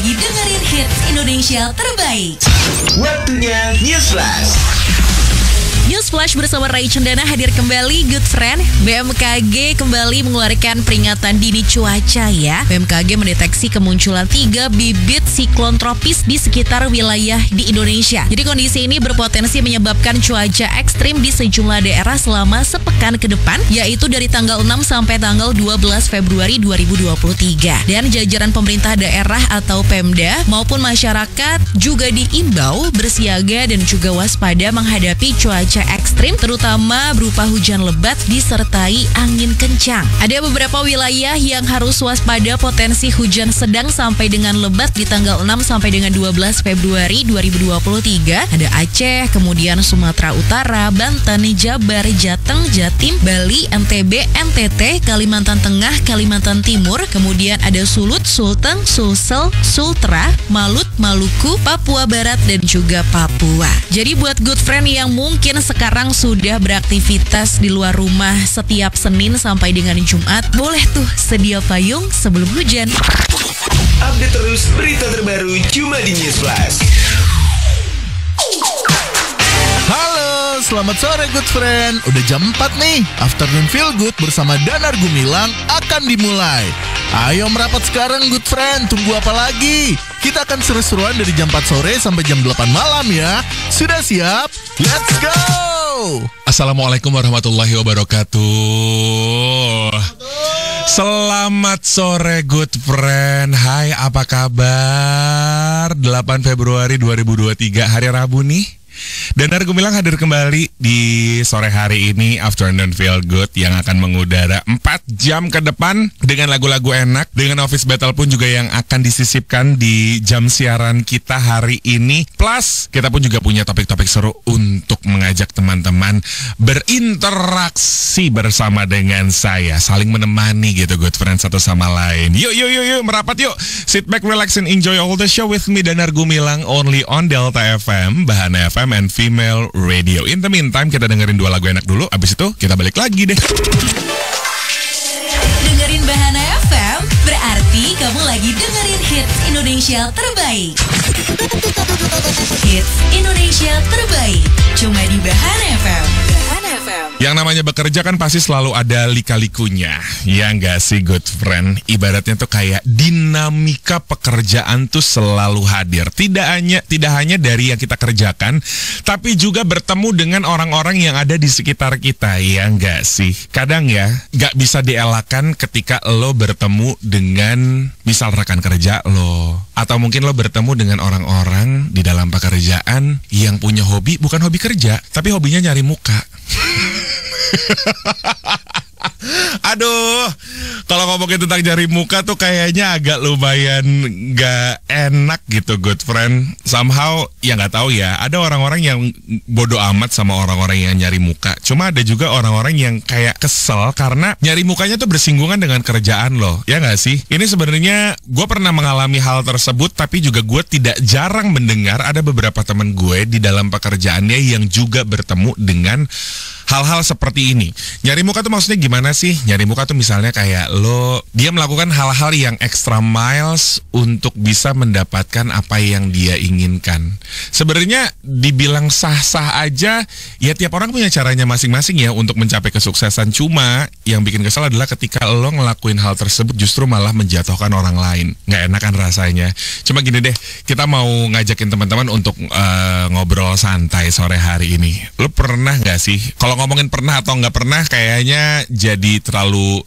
lagi dengerin hits Indonesia terbaik. Waktunya News Flash. News Flash bersama Ray Cendana hadir kembali. Good friend, BMKG kembali mengeluarkan peringatan dini cuaca ya. BMKG mendeteksi kemunculan 3 bibit siklon tropis di sekitar wilayah di Indonesia. Jadi kondisi ini berpotensi menyebabkan cuaca ekstrim di sejumlah daerah selama sepekan ke depan, yaitu dari tanggal 6 sampai tanggal 12 Februari 2023. Dan jajaran pemerintah daerah atau Pemda maupun masyarakat juga diimbau bersiaga dan juga waspada menghadapi cuaca ekstrim, terutama berupa hujan lebat disertai angin kencang. Ada beberapa wilayah yang harus waspada potensi hujan sedang sampai dengan lebat di tanggal 6 sampai dengan 12 Februari 2023. Ada Aceh, kemudian Sumatera Utara, Banten, Jabar, Jateng, Jatim, Bali, NTB, NTT, Kalimantan Tengah, Kalimantan Timur, kemudian ada Sulut, Sulteng, Sulsel, Sultra, Malut, Maluku, Papua Barat, dan juga Papua. Jadi buat good friend yang mungkin sekarang sudah beraktivitas di luar rumah setiap Senin sampai dengan Jumat, boleh tuh sedia payung sebelum hujan. Update terus berita terbaru cuma di News Flash. Halo, selamat sore good friend. Udah jam 4 nih. Afternoon Feel Good bersama Danar Gumilang akan dimulai. Ayo merapat sekarang good friend. Tunggu apa lagi? Kita akan seru-seruan dari jam 4 sore sampai jam 8 malam ya. Sudah siap? Let's go! Assalamualaikum warahmatullahi wabarakatuh. Selamat sore good friend. Hai, apa kabar? 8 Februari 2023, hari Rabu nih. Danar Gumilang hadir kembali di sore hari ini Afternoon Feel Good yang akan mengudara 4 jam ke depan dengan lagu-lagu enak, dengan office battle pun juga yang akan disisipkan di jam siaran kita hari ini. Plus kita pun juga punya topik-topik seru untuk mengajak teman-teman berinteraksi bersama dengan saya, saling menemani gitu good friend satu sama lain. Yuk merapat yuk. Sit back, relax and enjoy all the show with me Danar Gumilang only on Delta FM, Bahana FM and Female Radio. In the meantime, kita dengerin 2 lagu enak dulu. Abis itu kita balik lagi deh. Dengerin Bahana FM berarti kamu lagi dengerin hits Indonesia terbaik. Hits Indonesia terbaik cuma di Bahana FM. Yang namanya bekerja kan pasti selalu ada lika-likunya. Ya nggak sih good friend? Ibaratnya tuh kayak dinamika pekerjaan tuh selalu hadir. Tidak hanya dari yang kita kerjakan, tapi juga bertemu dengan orang-orang yang ada di sekitar kita. Ya nggak sih? Kadang ya nggak bisa dielakkan ketika lo bertemu dengan misal rekan kerja lo, atau mungkin lo bertemu dengan orang-orang di dalam pekerjaan yang punya hobi bukan hobi kerja, tapi hobinya nyari muka. Aduh, kalau ngomongin tentang jari muka tuh kayaknya agak lumayan gak enak gitu good friend. Somehow, ya gak tahu ya, ada orang-orang yang bodoh amat sama orang-orang yang nyari muka. Cuma ada juga orang-orang yang kayak kesel karena nyari mukanya tuh bersinggungan dengan kerjaan loh. Ya gak sih? Ini sebenarnya gue pernah mengalami hal tersebut, tapi juga gue tidak jarang mendengar ada beberapa teman gue di dalam pekerjaannya yang juga bertemu dengan hal-hal seperti ini. Nyari muka tuh maksudnya gimana sih? Nyari muka tuh misalnya kayak dia melakukan hal-hal yang extra miles untuk bisa mendapatkan apa yang dia inginkan. Sebenarnya dibilang sah-sah aja, ya tiap orang punya caranya masing-masing ya untuk mencapai kesuksesan. Cuma yang bikin kesal adalah ketika lo ngelakuin hal tersebut justru malah menjatuhkan orang lain. Nggak enakan rasanya. Cuma gini deh, kita mau ngajakin teman-teman untuk ngobrol santai sore hari ini. Lo pernah nggak sih? Kalau ngomongin pernah atau nggak pernah kayaknya jadi terlalu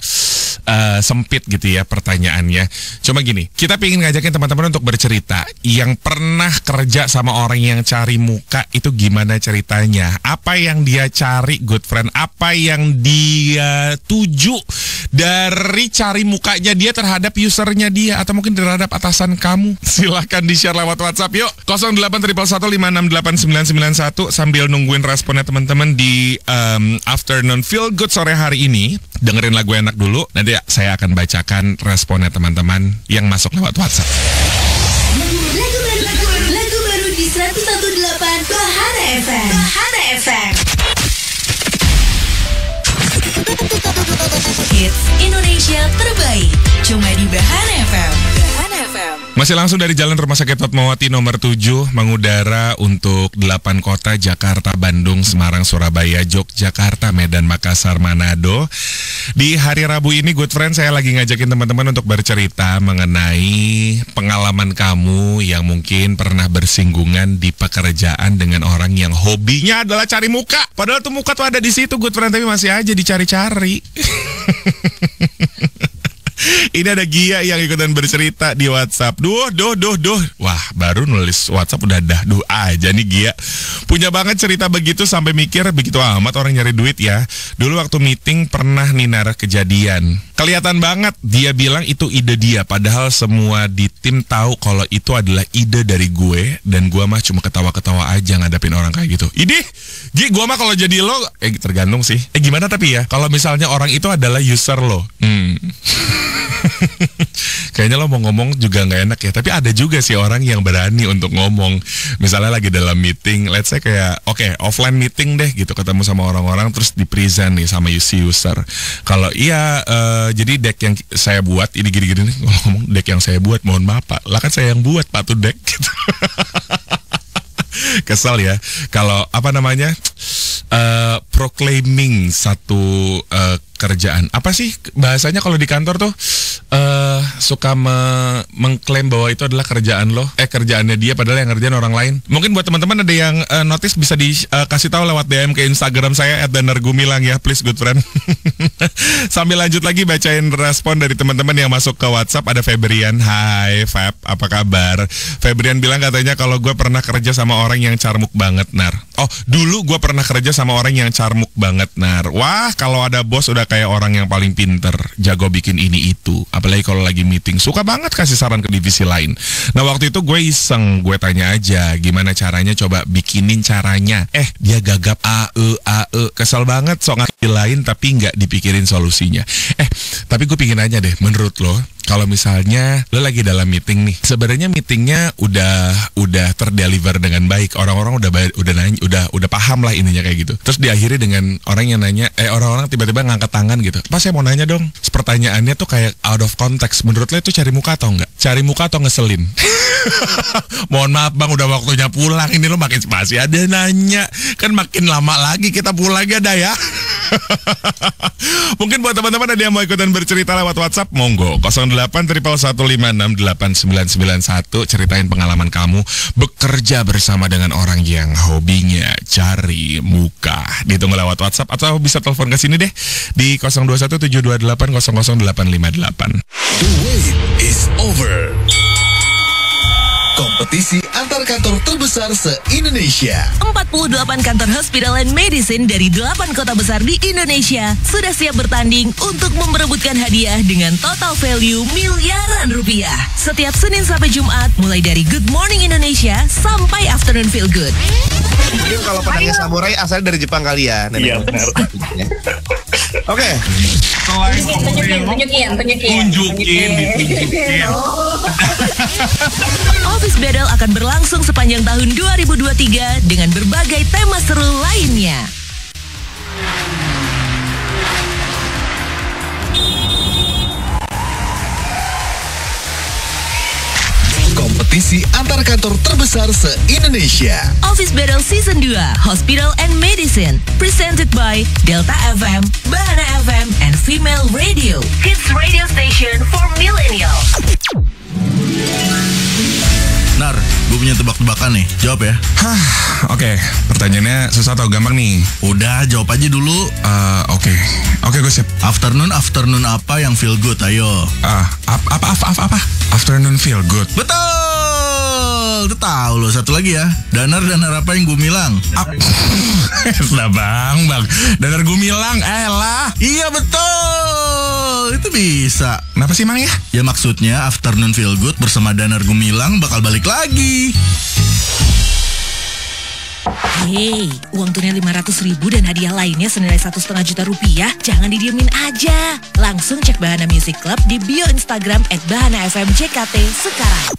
sempit gitu ya pertanyaannya. Cuma gini, kita pengen ngajakin teman-teman untuk bercerita. Yang pernah kerja sama orang yang cari muka itu gimana ceritanya? Apa yang dia cari good friend? Apa yang dia tuju dari cari mukanya dia terhadap usernya dia, atau mungkin terhadap atasan kamu? Silahkan di-share lewat WhatsApp yuk 0811156891 sambil nungguin responnya teman-teman di Afternoon Feel Good sore hari ini. Dengerin lagu enak dulu, nanti saya akan bacakan responnya teman-teman yang masuk lewat WhatsApp. Lagu baru di 101.8 Bahana FM. Bahana FM. Hits Indonesia terbaik cuma di Bahana FM. Bahana FM. Masih langsung dari Jalan Rumah Sakit Fatmawati nomor 7 mengudara untuk 8 kota Jakarta, Bandung, Semarang, Surabaya, Yogyakarta, Medan, Makassar, Manado. Di hari Rabu ini Good Friend saya lagi ngajakin teman-teman untuk bercerita mengenai pengalaman kamu yang mungkin pernah bersinggungan di pekerjaan dengan orang yang hobinya adalah cari muka. Padahal tuh muka tuh ada di situ Good Friend, tapi masih aja dicari-cari. Ini ada Gia yang ikutan bercerita di WhatsApp. Duh. Wah, baru nulis WhatsApp udah duh aja nih Gia. Punya banget cerita begitu sampai mikir begitu amat orang nyari duit ya. Dulu waktu meeting pernah nih naruh kejadian. Kelihatan banget dia bilang itu ide dia. Padahal semua di tim tahu kalau itu adalah ide dari gue. Dan gue mah cuma ketawa-ketawa aja ngadapin orang kayak gitu. Idih, Gi, gue mah kalau jadi lo, tergantung sih. Gimana tapi ya, kalau misalnya orang itu adalah user lo. Kayaknya lo mau ngomong juga nggak enak ya. Tapi ada juga sih orang yang berani untuk ngomong. Misalnya lagi dalam meeting, let's say kayak offline meeting deh gitu, ketemu sama orang-orang terus di present nih sama user. Kalau iya jadi deck yang saya buat ini gini-gini nih, ngomong deck yang saya buat, mohon maaf Pak, lah kan saya yang buat Pak tuh deck gitu. Kesel ya kalau proclaiming satu kerjaan. Apa sih bahasanya kalau di kantor tuh suka mengklaim bahwa itu adalah kerjaan lo, kerjaannya dia padahal yang ngerjain orang lain. Mungkin buat teman-teman ada yang notice bisa dikasih tahu lewat DM ke Instagram saya @danargumilang ya, please Good Friend. Sambil lanjut lagi bacain respon dari teman-teman yang masuk ke WhatsApp. Ada Febrian, hai Feb, apa kabar? Febrian bilang katanya kalau gue pernah kerja sama orang yang carmuk banget, Nar. Oh, dulu gue pernah kerja sama orang yang carmuk banget, Nar. Wah, kalau ada bos udah kayak orang yang paling pinter, jago bikin ini itu. Apalagi kalau lagi meeting, suka banget kasih saran ke divisi lain. Nah waktu itu gue iseng, gue tanya aja gimana caranya, coba bikinin caranya. Dia gagap AE. Kesel banget sok ngasih lain tapi nggak dipikirin solusinya. Tapi gue pingin aja deh, menurut lo, kalau misalnya lo lagi dalam meeting nih, sebenarnya meetingnya udah terdeliver dengan baik, orang-orang udah nanya, udah paham lah ininya kayak gitu. Terus diakhiri dengan orang yang nanya, orang-orang tiba-tiba ngangkat tangan gitu. Pas saya mau nanya dong, pertanyaannya tuh kayak out of context. Menurut lo itu cari muka atau enggak? Cari muka atau ngeselin? Mohon maaf bang, udah waktunya pulang. Ini lo makin spasi ada nanya, kan makin lama lagi kita pulang ada ya. Mungkin buat teman-teman ada yang mau ikutan bercerita lewat WhatsApp, monggo 08-115-156-8991. Ceritain pengalaman kamu bekerja bersama dengan orang yang hobinya cari muka. Ditunggu lewat WhatsApp atau bisa telepon ke sini deh di 021728000858. The wait is over. Kompetisi antar kantor terbesar se-Indonesia. 48 kantor hospital and medicine dari 8 kota besar di Indonesia sudah siap bertanding untuk memperebutkan hadiah dengan total value miliaran rupiah. Setiap Senin sampai Jumat, mulai dari Good Morning Indonesia sampai Afternoon Feel Good. Mungkin kalau pedangnya samurai asalnya dari Jepang kali ya. Iya benar. Oke. Tunjukin. Office Battle akan berlangsung sepanjang tahun 2023 dengan berbagai tema seru lainnya. Kompetisi antar kantor terbesar se-Indonesia. Office Battle Season 2, Hospital and Medicine, presented by Delta FM, Bahana FM, and Female Radio, Kids Radio Station for Millennials. Nar, gue punya tebak-tebakan nih, jawab ya. Oke, pertanyaannya susah atau gampang nih? Udah, jawab aja dulu. Oke, gue siap. Afternoon apa yang feel good, ayo. Apa? Afternoon feel good. Betul, itu tahu loh. Satu lagi ya, danar apa yang gue bilang? Nah bang, danar gumilang, elah. Iya betul, itu bisa. Kenapa sih Mang ya? Ya maksudnya Afternoon Feel Good bersama Danar Gumilang bakal balik lagi. Hey, uang tunai 500.000 dan hadiah lainnya senilai 1,5 juta rupiah. Jangan didiemin aja. Langsung cek Bahana Music Club di bio Instagram @BahanaFMJKT sekarang.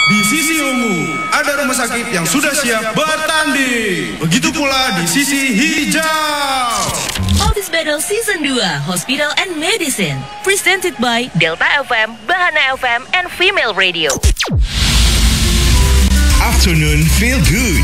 Di sisi ungu, ada rumah sakit yang sudah siap bertanding. Begitu pula di sisi hijau. Office Battle Season 2 Hospital and Medicine, presented by Delta FM, Bahana FM, and Female Radio. Afternoon Feel Good.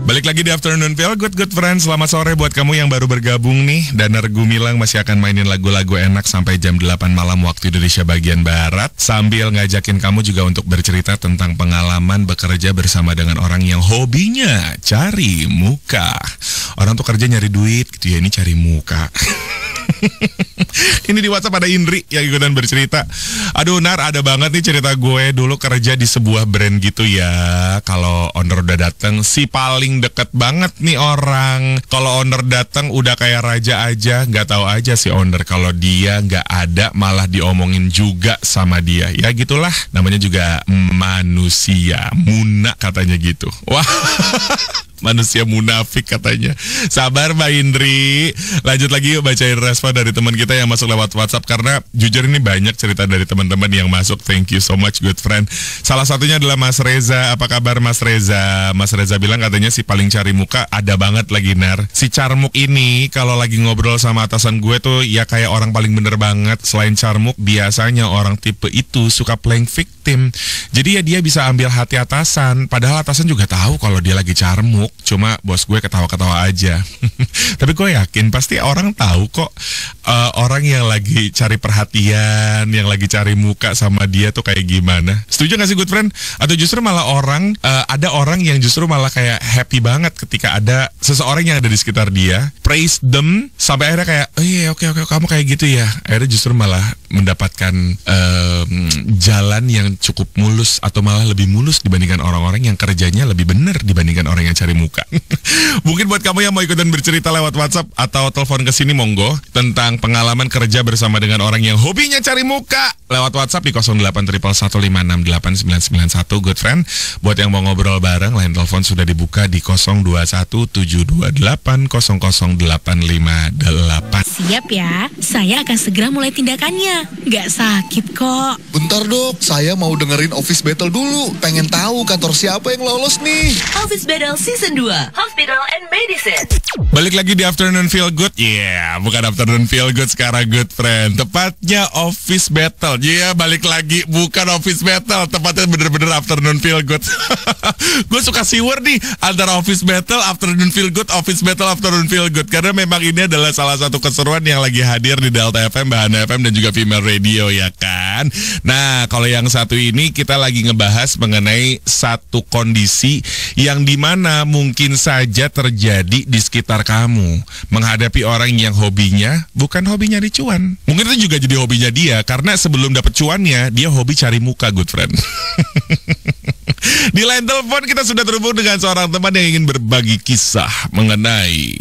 Balik lagi di Afternoon Feel Good friends. Selamat sore buat kamu yang baru bergabung nih. Danar Gumilang masih akan mainin lagu-lagu enak sampai jam 8 malam waktu Indonesia bagian Barat, sambil ngajakin kamu juga untuk bercerita tentang pengalaman bekerja bersama dengan orang yang hobinya cari muka. Orang tuh kerja nyari duit gitu ya, ini cari muka. Ini di WhatsApp ada Indri yang ikutan bercerita. Aduh Nar, ada banget nih cerita gue dulu kerja di sebuah brand gitu ya. Kalau owner udah dateng si paling deket banget nih orang. Kalau owner dateng udah kayak raja aja, nggak tahu aja si owner kalau dia nggak ada malah diomongin juga sama dia. Ya gitulah, namanya juga manusia muna katanya gitu. Wah. Manusia munafik katanya. Sabar Mbak Indri. Lanjut lagi yuk bacain respon dari teman kita yang masuk lewat WhatsApp. Karena jujur ini banyak cerita dari teman-teman yang masuk. Thank you so much good friend. Salah satunya adalah Mas Reza. Apa kabar Mas Reza? Mas Reza bilang katanya si paling cari muka ada banget lagi Nar. Si Carmuk ini kalau lagi ngobrol sama atasan gue tuh ya kayak orang paling bener banget. Selain Carmuk, biasanya orang tipe itu suka playing victim. Jadi ya dia bisa ambil hati atasan. Padahal atasan juga tahu kalau dia lagi Carmuk. Cuma bos gue ketawa-ketawa aja. Tapi gue yakin pasti orang tahu kok orang yang lagi cari perhatian, yang lagi cari muka sama dia tuh kayak gimana. Setuju gak sih good friend? Atau justru malah ada orang yang justru malah kayak happy banget ketika ada seseorang yang ada di sekitar dia, praise them, sampai akhirnya kayak oh iya oke kamu kayak gitu ya. Akhirnya justru malah mendapatkan jalan yang cukup mulus atau malah lebih mulus dibandingkan orang-orang yang kerjanya lebih benar dibandingkan orang yang cari muka. Mungkin buat kamu yang mau ikutan bercerita lewat WhatsApp atau telepon ke sini monggo tentang pengalaman kerja bersama dengan orang yang hobinya cari muka lewat WhatsApp di 0811568991 good friend. Buat yang mau ngobrol bareng, line telepon sudah dibuka di 021728008558. Siap ya, saya akan segera mulai tindakannya. Nggak sakit kok. Bentar dok, saya mau dengerin Office Battle dulu. Pengen tahu kantor siapa yang lolos nih. Office Battle Season 2 Hospital and Medicine. Balik lagi di Afternoon Feel Good. Bukan Afternoon Feel Good sekarang good friend. Tepatnya Office Battle. Balik lagi bukan Office Battle. Tepatnya bener-bener Afternoon Feel Good. Gue suka siwer nih antara Office Battle, Afternoon Feel Good, Office Battle, Afternoon Feel Good. Karena memang ini adalah salah satu keseruan yang lagi hadir di Delta FM, Bahana FM, dan juga Female Radio ya kan. Nah kalau yang satu ini kita lagi ngebahas mengenai satu kondisi yang dimana mungkin saja terjadi di sekitar kamu. Menghadapi orang yang hobinya bukan hobi nyari cuan. Mungkin itu juga jadi hobinya dia, karena sebelum dapat cuannya dia hobi cari muka good friend. Di line telepon kita sudah terhubung dengan seorang teman yang ingin berbagi kisah mengenai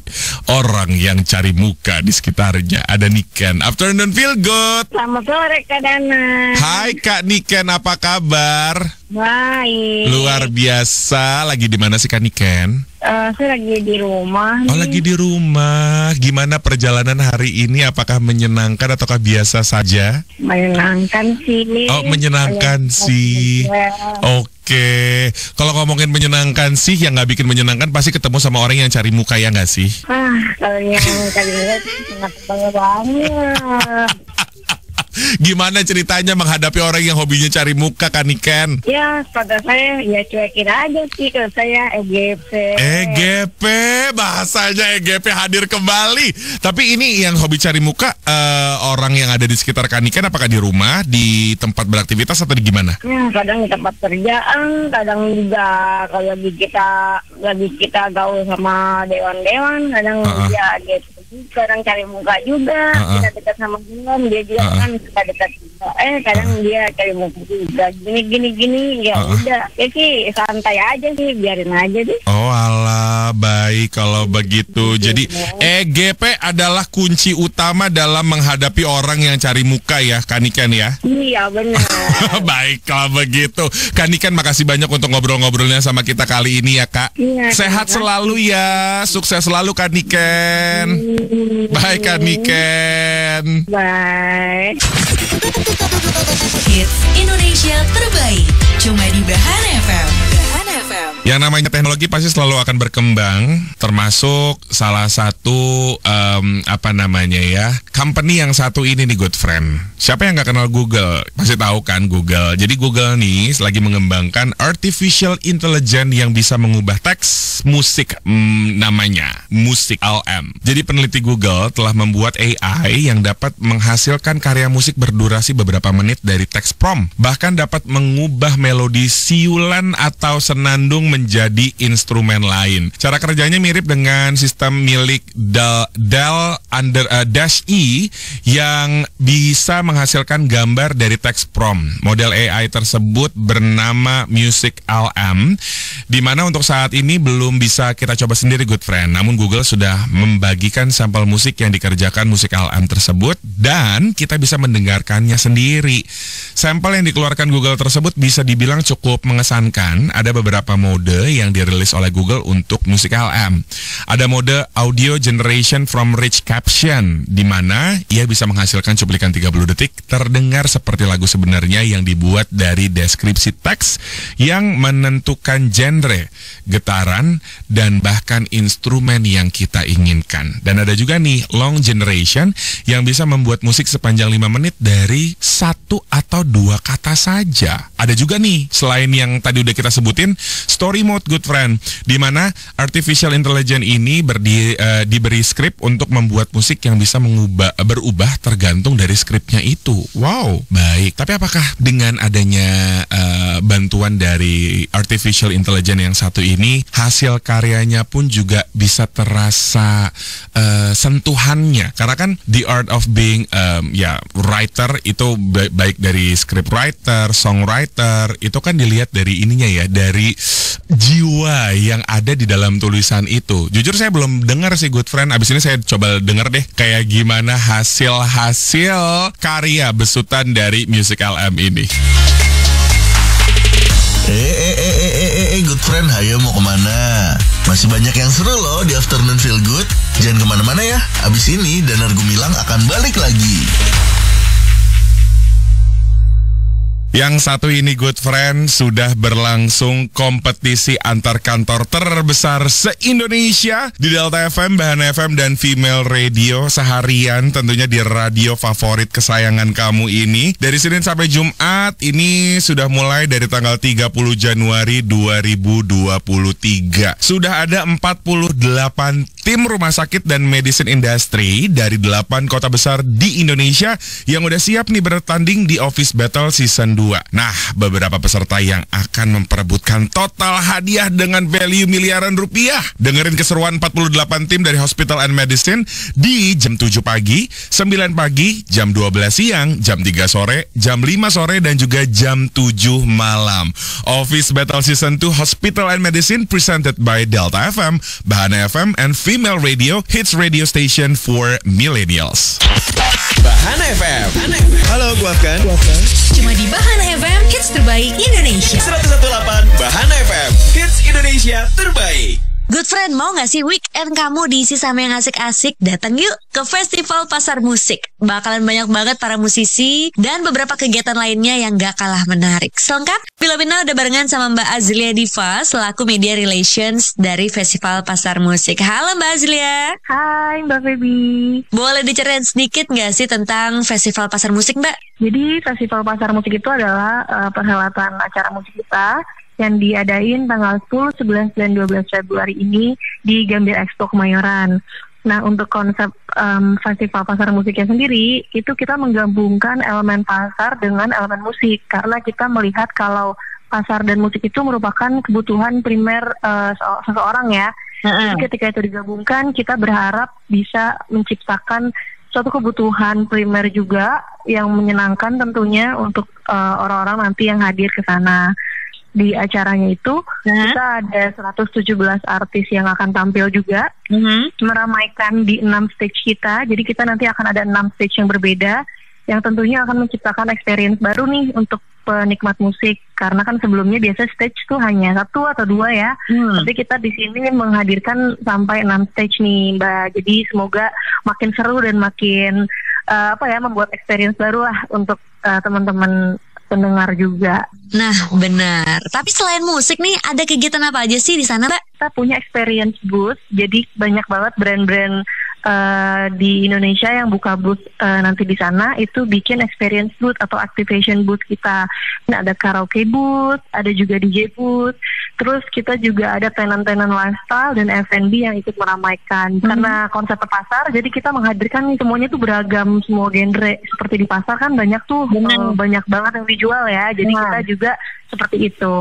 orang yang cari muka di sekitarnya. Ada Niken. Afternoon Feel Good. Selamat sore Kak Dana. Hai Kak Niken, apa kabar? Baik. Luar biasa. Lagi di mana sih Kak Niken? Saya lagi di rumah. Oh lagi di rumah. Gimana perjalanan hari ini? Apakah menyenangkan ataukah biasa saja? Menyenangkan sih. Oh menyenangkan sih. Oke. Kalau ngomongin menyenangkan sih, yang nggak bikin menyenangkan pasti ketemu sama orang yang cari muka ya nggak sih? Kalau yang kali lihat sangat banget. Gimana ceritanya menghadapi orang yang hobinya cari muka Kak Niken? Ya, pada saya ya cuekin aja sih. Kalau saya EGP. EGP, bahasanya EGP hadir kembali. Tapi ini yang hobi cari muka orang yang ada di sekitar Kak Niken, apakah di rumah, di tempat beraktivitas atau di gimana? Ya, kadang di tempat kerjaan, kadang juga kalau lagi kita gaul sama dewan-dewan, kadang dia gitu. Kadang cari muka juga, kita dekat sama dia juga kan suka dekat juga. Kadang dia cari muka juga. Gini, ya udah. Ya sih santai aja sih, biarin aja deh. Oh alah, baik kalau begitu. Jadi EGP adalah kunci utama dalam menghadapi orang yang cari muka ya, Kak Niken ya? Iya benar. Baik kalau begitu. Kak Niken, makasih banyak untuk ngobrol-ngobrolnya sama kita kali ini ya Kak. Iya, sehat selalu ya, sukses selalu Kak Niken. Bye Kak Niken. Bye. Hits Indonesia terbaik cuma di Bahana FM. Bahana FM. Yang namanya teknologi pasti selalu akan berkembang, termasuk salah satu company yang satu ini nih good friend. Siapa yang nggak kenal Google? Pasti tahu kan Google. Jadi Google nih lagi mengembangkan artificial intelligence yang bisa mengubah teks musik, namanya musik LM. Jadi peneliti Google telah membuat AI yang dapat menghasilkan karya musik berdurasi beberapa menit dari teks prompt, bahkan dapat mengubah melodi siulan atau senandung menjadi instrumen lain. Cara kerjanya mirip dengan sistem milik Dash-E yang bisa menghasilkan gambar dari teks prompt. Model AI tersebut bernama Music LM, di mana untuk saat ini belum bisa kita coba sendiri good friend. Namun Google sudah membagikan sampel musik yang dikerjakan Music LM tersebut dan kita bisa mendengarkannya sendiri. Sampel yang dikeluarkan Google tersebut bisa dibilang cukup mengesankan. Ada beberapa mode yang dirilis oleh Google untuk Music LM. Ada mode Audio Generation from Rich Caption, di mana ia bisa menghasilkan cuplikan 30 detik terdengar seperti lagu sebenarnya yang dibuat dari deskripsi teks yang menentukan genre, getaran, dan bahkan instrumen yang kita inginkan. Dan ada juga nih Long Generation yang bisa membuat musik sepanjang 5 menit dari 1 atau 2 kata saja. Ada juga nih, selain yang tadi udah kita sebutin, Story Mode good friend, di mana artificial intelligence ini diberi skrip untuk membuat musik yang bisa berubah tergantung dari skripnya itu. Wow, baik. Tapi apakah dengan adanya bantuan dari artificial intelligence yang satu ini, hasil karyanya pun juga bisa terasa sentuhannya? Karena kan the art of being writer itu baik dari script writer, songwriter, itu kan dilihat dari ininya ya, dari jiwa yang ada di dalam tulisan itu. Jujur saya belum dengar sih good friend. Abis ini saya coba denger deh kayak gimana hasil karya besutan dari Music LM ini. Good friend, hayo mau kemana? Masih banyak yang seru loh di Afternoon Feel Good. Jangan kemana-mana ya. Abis ini Danar Gumilang akan balik lagi. Yang satu ini good friend, sudah berlangsung kompetisi antar kantor terbesar se-Indonesia di Delta FM, Bahana FM, dan Female Radio seharian tentunya di radio favorit kesayangan kamu ini. Dari Senin sampai Jumat ini sudah mulai dari tanggal 30 Januari 2023. Sudah ada 48 tim rumah sakit dan medicine industry dari 8 kota besar di Indonesia yang udah siap nih bertanding di Office Battle Season 2. Nah, beberapa peserta yang akan memperebutkan total hadiah dengan value miliaran rupiah. Dengerin keseruan 48 tim dari Hospital and Medicine di jam 7 pagi, 9 pagi, jam 12 siang, jam 3 sore, jam 5 sore, dan juga jam 7 malam. Office Battle Season 2 Hospital and Medicine presented by Delta FM, Bahana FM, and Female Radio, hits radio station for millennials. Bahana FM. Halo, gua Afgan. Cuma di Bahana FM, hits terbaik Indonesia. 101.8 Bahana FM, hits Indonesia terbaik. Good friend, mau gak sih weekend kamu diisi sama yang asik-asik? Datang yuk ke Festival Pasar Musik. Bakalan banyak banget para musisi dan beberapa kegiatan lainnya yang gak kalah menarik. Selengkap, Filomena udah barengan sama Mbak Azlia Diva selaku Media Relations dari Festival Pasar Musik. Halo Mbak Azlia. Hai Mbak Feby. Boleh diceritain sedikit gak sih tentang Festival Pasar Musik, Mbak? Jadi Festival Pasar Musik itu adalah perhelatan acara musik kita yang diadain tanggal 10, 11, dan 12 Februari ini di Gambir Expo Kemayoran. Nah, untuk konsep Festival Pasar Musiknya sendiri, itu kita menggabungkan elemen pasar dengan elemen musik. Karena kita melihat kalau pasar dan musik itu merupakan kebutuhan primer seseorang ya. Jadi ketika itu digabungkan, kita berharap bisa menciptakan suatu kebutuhan primer juga yang menyenangkan tentunya untuk orang-orang nanti yang hadir ke sana. Di acaranya itu kita ada 117 artis yang akan tampil juga, meramaikan di 6 stage kita. Jadi kita nanti akan ada 6 stage yang berbeda, yang tentunya akan menciptakan experience baru nih untuk penikmat musik. Karena kan sebelumnya biasa stage tuh hanya 1 atau 2 ya. Tapi kita di sini menghadirkan sampai 6 stage nih, Mbak. Jadi semoga makin seru dan makin membuat experience baru lah untuk teman-teman pendengar juga. Nah, benar. Tapi selain musik nih, ada kegiatan apa aja sih di sana, Mbak? Kita punya experience booth, jadi banyak banget brand-brand di Indonesia yang buka booth nanti di sana itu bikin experience booth atau activation booth kita. Nah, ada karaoke booth, ada juga DJ booth. Terus kita juga ada tenan-tenan lifestyle dan F&B yang ikut meramaikan. Karena konsep pasar, jadi kita menghadirkan nih semuanya tuh beragam, semua genre. Seperti di pasar kan banyak tuh, banyak banget yang dijual ya. Jadi kita juga seperti itu.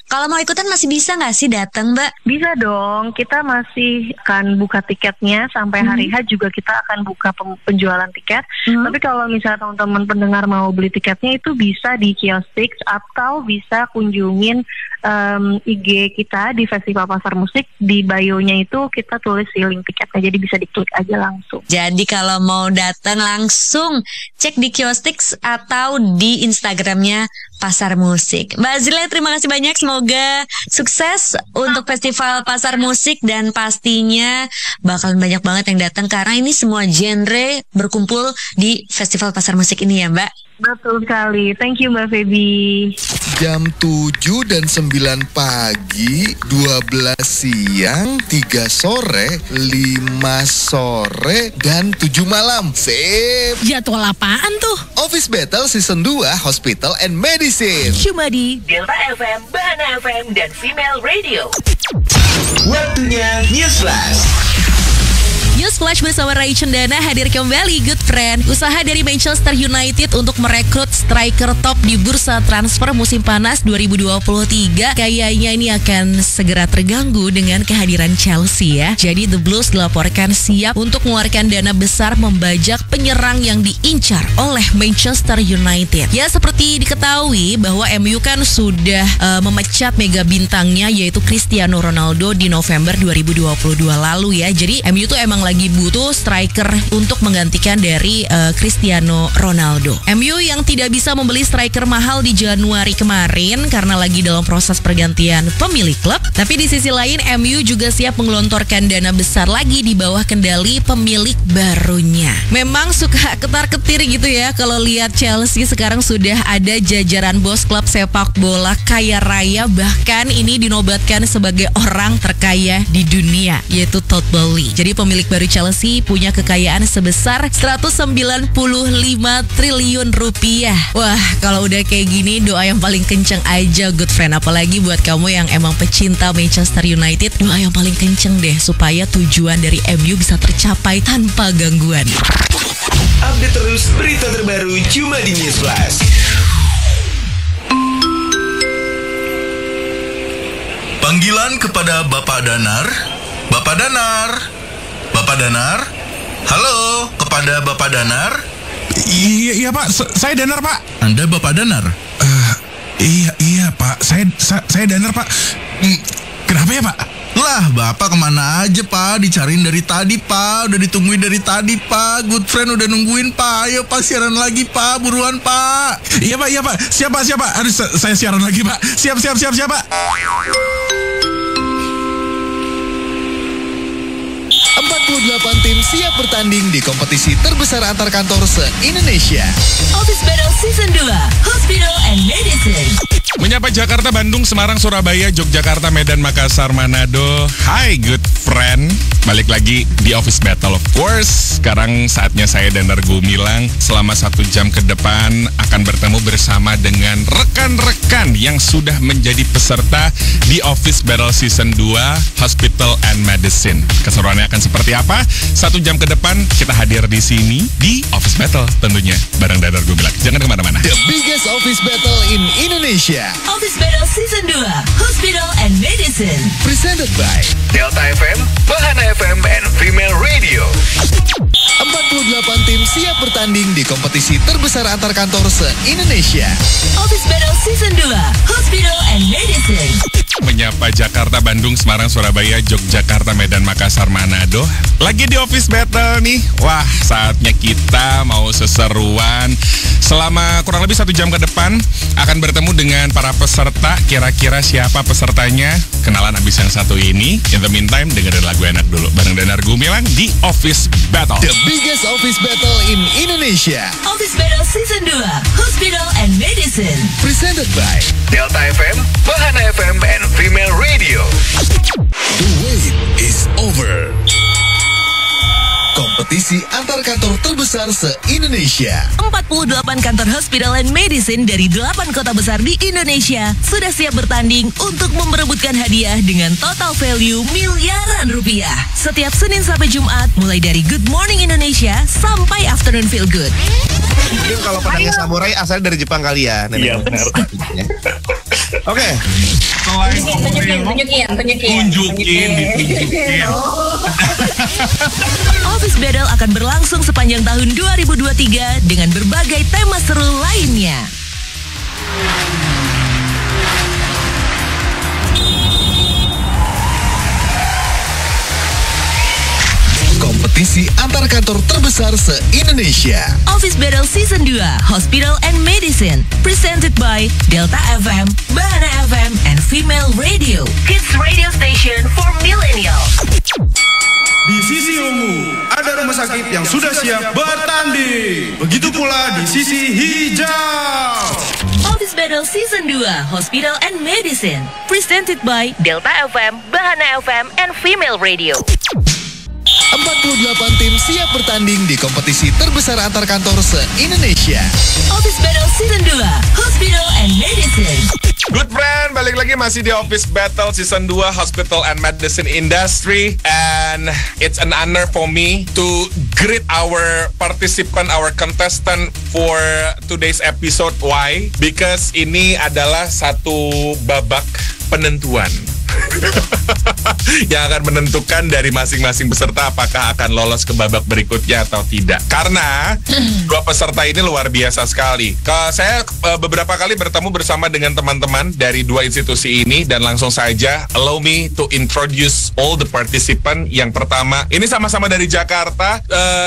Kalau mau ikutan masih bisa nggak sih datang, Mbak? Bisa dong, kita masih akan buka tiketnya sampai hari H juga kita akan buka penjualan tiket. Tapi kalau misalnya teman-teman pendengar mau beli tiketnya itu bisa di Kiostix atau bisa kunjungin IG kita di Festival Pasar Musik. Di bio-nya itu kita tulis link tiketnya, jadi bisa diklik aja langsung. Jadi kalau mau datang langsung cek di Kiostix atau di Instagramnya Pasar Musik. Mbak Azila, terima kasih banyak. Semoga sukses untuk Festival Pasar Musik dan pastinya bakalan banyak banget yang datang karena ini semua genre berkumpul di Festival Pasar Musik ini ya, Mbak. Betul sekali. Thank you, Mbak Feby. Jam 7 dan 9 pagi, 12 siang, 3 sore, 5 sore, dan 7 malam. Sip. Jadwal apaan tuh? Office Battle Season 2 Hospital and Medicine. Cuma di Delta FM, Bahana FM, dan Female Radio. Waktunya News Flash. News Flash bersama Rai Cendana hadir kembali, good friend. Usaha dari Manchester United untuk merekrut striker top di bursa transfer musim panas 2023 kayaknya ini akan segera terganggu dengan kehadiran Chelsea ya. Jadi The Blues dilaporkan siap untuk mengeluarkan dana besar membajak penyerang yang diincar oleh Manchester United. Ya, seperti diketahui bahwa MU kan sudah memecat mega bintangnya yaitu Cristiano Ronaldo di November 2022 lalu ya. Jadi MU tuh emang lagi butuh striker untuk menggantikan dari Cristiano Ronaldo. MU yang tidak bisa membeli striker mahal di Januari kemarin karena lagi dalam proses pergantian pemilik klub. Tapi di sisi lain MU juga siap menggelontorkan dana besar lagi di bawah kendali pemilik barunya. Memang suka ketar-ketir gitu ya kalau lihat Chelsea sekarang sudah ada jajaran bos klub sepak bola kaya raya, bahkan ini dinobatkan sebagai orang terkaya di dunia yaitu Todd Bowley. Jadi pemilik baru Chelsea punya kekayaan sebesar 195 triliun rupiah. Wah, kalau udah kayak gini doa yang paling kenceng aja good friend. Apalagi buat kamu yang emang pecinta Manchester United, doa yang paling kenceng deh supaya tujuan dari MU bisa tercapai tanpa gangguan. Update terus berita terbaru cuma di News Flash. Panggilan kepada Bapak Danar. Bapak Danar. Bapak Danar? Halo, kepada Bapak Danar? Iya Pak, saya Danar Pak. Anda Bapak Danar? Iya Pak, saya Danar Pak. Kenapa ya Pak? Lah, Bapak kemana aja Pak? Dicariin dari tadi Pak, udah ditungguin dari tadi Pak. Good friend udah nungguin Pak. Ayo Pak, siaran lagi Pak, buruan Pak. Iya Pak. Siapa? Harus saya siaran lagi Pak. Siap Pak. 48 tim siap bertanding di kompetisi terbesar antar kantor se-Indonesia. Office Battle Season 2 Hospital and Medicine. Menyapa Jakarta, Bandung, Semarang, Surabaya, Yogyakarta, Medan, Makassar, Manado. Hai good friend, balik lagi di Office Battle of course. Sekarang saatnya saya Danar Gumilang selama 1 jam ke depan akan bertemu bersama dengan rekan-rekan yang sudah menjadi peserta di Office Battle Season 2 Hospital and Medicine. Keseruannya akan seperti apa? 1 jam ke depan kita hadir di sini di Office Battle tentunya bareng Danar Gumilang. Jangan kemana-mana. The biggest office battle in Indonesia. Office Battle Season 2 Hospital and Medicine. Presented by Delta FM, Bahana FM, and Female Radio. 48 tim siap bertanding di kompetisi terbesar antar kantor se-Indonesia. Office Battle Season 2 Hospital and Medicine. Menyapa Jakarta, Bandung, Semarang, Surabaya, Yogyakarta, Medan, Makassar, Manado. Lagi di Office Battle nih. Wah, saatnya kita mau seseruan. Selama kurang lebih 1 jam ke depan akan bertemu dengan para peserta. Kira-kira siapa pesertanya? Kenalan abis yang satu ini. In the meantime, dengerin lagu enak dulu bareng Danar Gumilang di Office Battle. The biggest office battle in Indonesia. Office Battle Season 2, Hospital and Medicine. Presented by Delta FM, Bahana FM, and Female Radio. The wait is over. Kompetisi antar kantor terbesar se-Indonesia. 48 kantor Hospital and Medicine dari 8 kota besar di Indonesia sudah siap bertanding untuk memperebutkan hadiah dengan total value miliaran rupiah. Setiap Senin sampai Jumat, mulai dari Good Morning Indonesia sampai Afternoon Feel Good. Mungkin kalau pedangnya samurai asalnya dari Jepang kali ya. Iya benar. Oke. Tunjukin. Office Battle akan berlangsung sepanjang tahun 2023 dengan berbagai tema seru lainnya. Kompetisi antar kantor terbesar se-Indonesia. Office Battle Season 2, Hospital and Medicine. Presented by Delta FM, Bahana FM, and Female Radio. Kids radio station for millennials. Di sisi ungu, ada rumah sakit yang sudah siap bertanding. Begitu pula di sisi hijau. Office Battle Season 2, Hospital and Medicine. Presented by Delta FM, Bahana FM, and Female Radio. 48 tim siap bertanding di kompetisi terbesar antar kantor se-Indonesia. Office Battle Season 2, Hospital and Medicine. Good friend, balik lagi masih di Office Battle Season 2 Hospital and Medicine Industry. And it's an honor for me to greet our participant, our contestant for today's episode. Why? Because ini adalah satu babak penentuan yang akan menentukan dari masing-masing peserta apakah akan lolos ke babak berikutnya atau tidak. Karena dua peserta ini luar biasa sekali. Saya beberapa kali bertemu bersama dengan teman-teman dari dua institusi ini dan langsung saja allow me to introduce all the participant. Yang pertama, ini sama-sama dari Jakarta.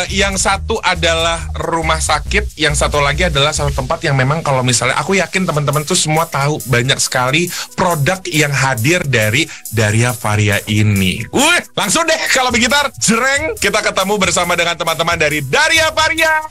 Yang satu adalah rumah sakit, yang satu lagi adalah satu tempat yang memang kalau misalnya aku yakin teman-teman tuh semua tahu banyak sekali produk yang hadir dari Daria Varia ini. Langsung deh kalau begitu, jreng, kita ketemu bersama dengan teman-teman dari Daria Varia.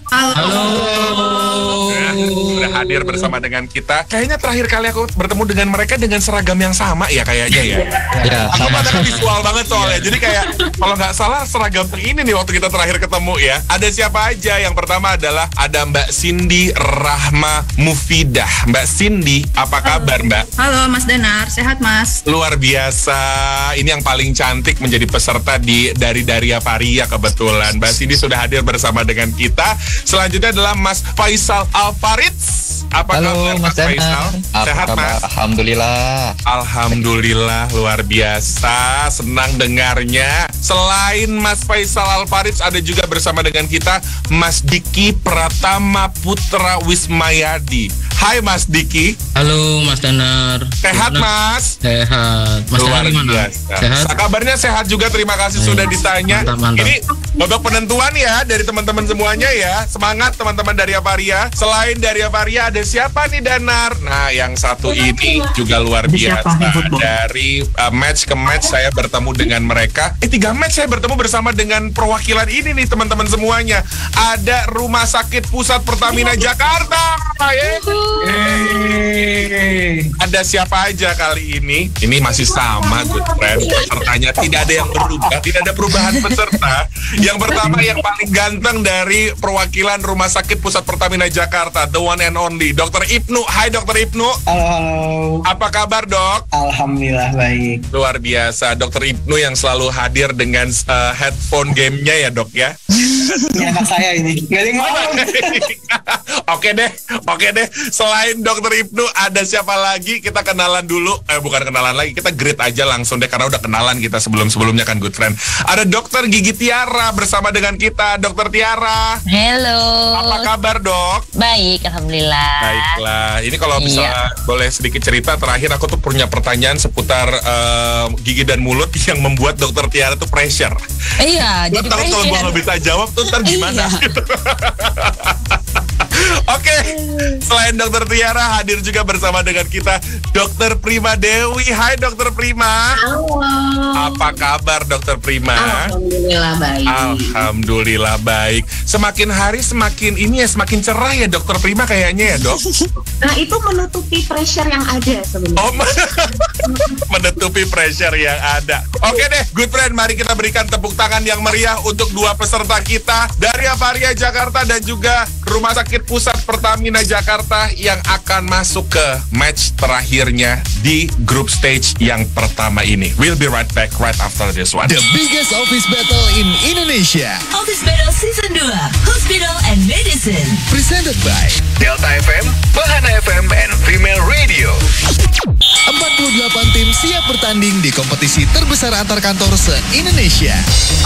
Halo. Sudah hadir bersama dengan kita. Kayaknya terakhir kali aku bertemu dengan mereka dengan seragam yang sama ya kayaknya ya. Ya, aku matanya visual banget soalnya. Jadi kayak kalau nggak salah seragam ini nih waktu kita terakhir ketemu ya. Ada siapa aja? Yang pertama adalah ada Mbak Cindy Rahma Mufidah. Mbak Cindy, apa kabar Mbak? Halo Mas Danar, sehat Mas? Luar biasa. Ini yang paling cantik menjadi peserta dari Daria Varia kebetulan. Mbak Cindy sudah hadir bersama dengan kita. Selanjutnya adalah Mas Faisal Alfaritz. Apa kabar Mas Faisal? Sehat Mas? Alhamdulillah, luar biasa. Senang dengarnya. Selain Mas Faisal Alfaritz, ada juga bersama dengan kita Mas Diki Pratama Putra Wismayadi. Hai Mas Diki. Halo Mas Danar. Sehat Mas? Sehat. Mas luar Danar gimana? biasa. Sehat? Kabarnya sehat juga, terima kasih sudah ditanya. Mantap. Ini babak penentuan ya dari teman-teman semuanya ya. Semangat teman-teman Daria Varia. Selain Daria Varia ada siapa nih Danar? Nah yang satu ini juga luar biasa. Dari match ke match saya bertemu dengan mereka. 3 match saya bertemu bersama dengan perwakilan ini nih teman-teman semuanya. Ada Rumah Sakit Pusat Pertamina Jakarta. Ada siapa aja kali ini? Ini masih sama good friend. Pesertanya tidak ada yang berubah, tidak ada perubahan peserta. Yang pertama yang paling ganteng dari perwakilan Rumah Sakit Pusat Pertamina Jakarta, the one and only Dr. Ibnu. Hai Dr. Ibnu. Halo. Apa kabar Dok? Alhamdulillah baik. Luar biasa. Dr. Ibnu yang selalu hadir dengan headphone gamenya ya Dok ya. Ini anak saya ini. Gak ada yang ngomong. Oke deh. Selain Dr. Ibnu ada siapa lagi? Kita kenalan dulu. Bukan kenalan lagi, kita greet aja langsung deh karena udah kenalan kita sebelum-sebelumnya kan good friend. Ada Dr. Gigi Tiara bersama dengan kita. Dr. Tiara. Halo. Apa kabar Dok? Baik, alhamdulillah. Baiklah. Ini kalau misalnya boleh sedikit cerita, terakhir aku tuh punya pertanyaan seputar gigi dan mulut yang membuat Dr. Tiara tuh pressure. Iya, jadi tahu kalau gue nggak bisa jawab tuh ntar gimana? Oke, selain Dokter Tiara, hadir juga bersama dengan kita Dokter Prima Dewi. Hai Dokter Prima. Halo. Apa kabar Dokter Prima? Alhamdulillah baik. Alhamdulillah baik. Semakin hari semakin semakin cerah ya Dokter Prima kayaknya ya Dok. Nah itu menutupi pressure yang ada sebenarnya. Oh, menutupi pressure yang ada. Oke deh, good friend, mari kita berikan tepuk tangan yang meriah untuk dua peserta kita dari Avaria Jakarta dan juga Rumah Sakit Pusat Pertamina Jakarta yang akan masuk ke match terakhirnya di group stage yang pertama ini. We'll be right back right after this one. The biggest office battle in Indonesia. Office Battle Season 2, Hospital and Medicine. Presented by Delta FM, Bahana FM, and Female Radio. 48 tim siap bertanding di kompetisi terbesar antar kantor se-Indonesia.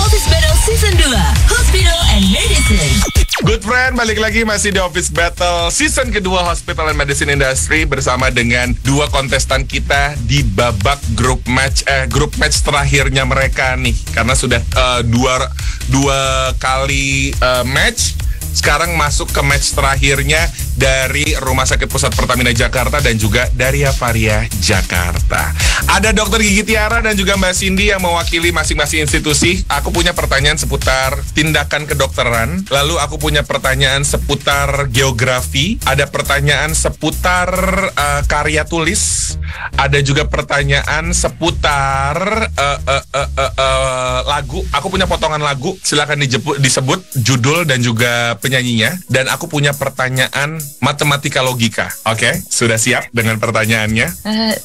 Office Battle Season 2, Hospital and Medicine. Good friend, balik lagi masih di Office Battle season kedua Hospital and Medicine Industry bersama dengan dua kontestan kita di babak grup match terakhirnya mereka nih, karena sudah dua kali match. Sekarang masuk ke match terakhirnya dari Rumah Sakit Pusat Pertamina Jakarta dan juga dari Avaria Jakarta. Ada Dokter Gigi Tiara dan juga Mbak Cindy yang mewakili masing-masing institusi. Aku punya pertanyaan seputar tindakan kedokteran. Lalu aku punya pertanyaan seputar geografi. Ada pertanyaan seputar karya tulis. Ada juga pertanyaan seputar lagu. Aku punya potongan lagu. Silakan disebut judul dan juga penyanyinya. Dan aku punya pertanyaan matematika logika. Oke, sudah siap dengan pertanyaannya?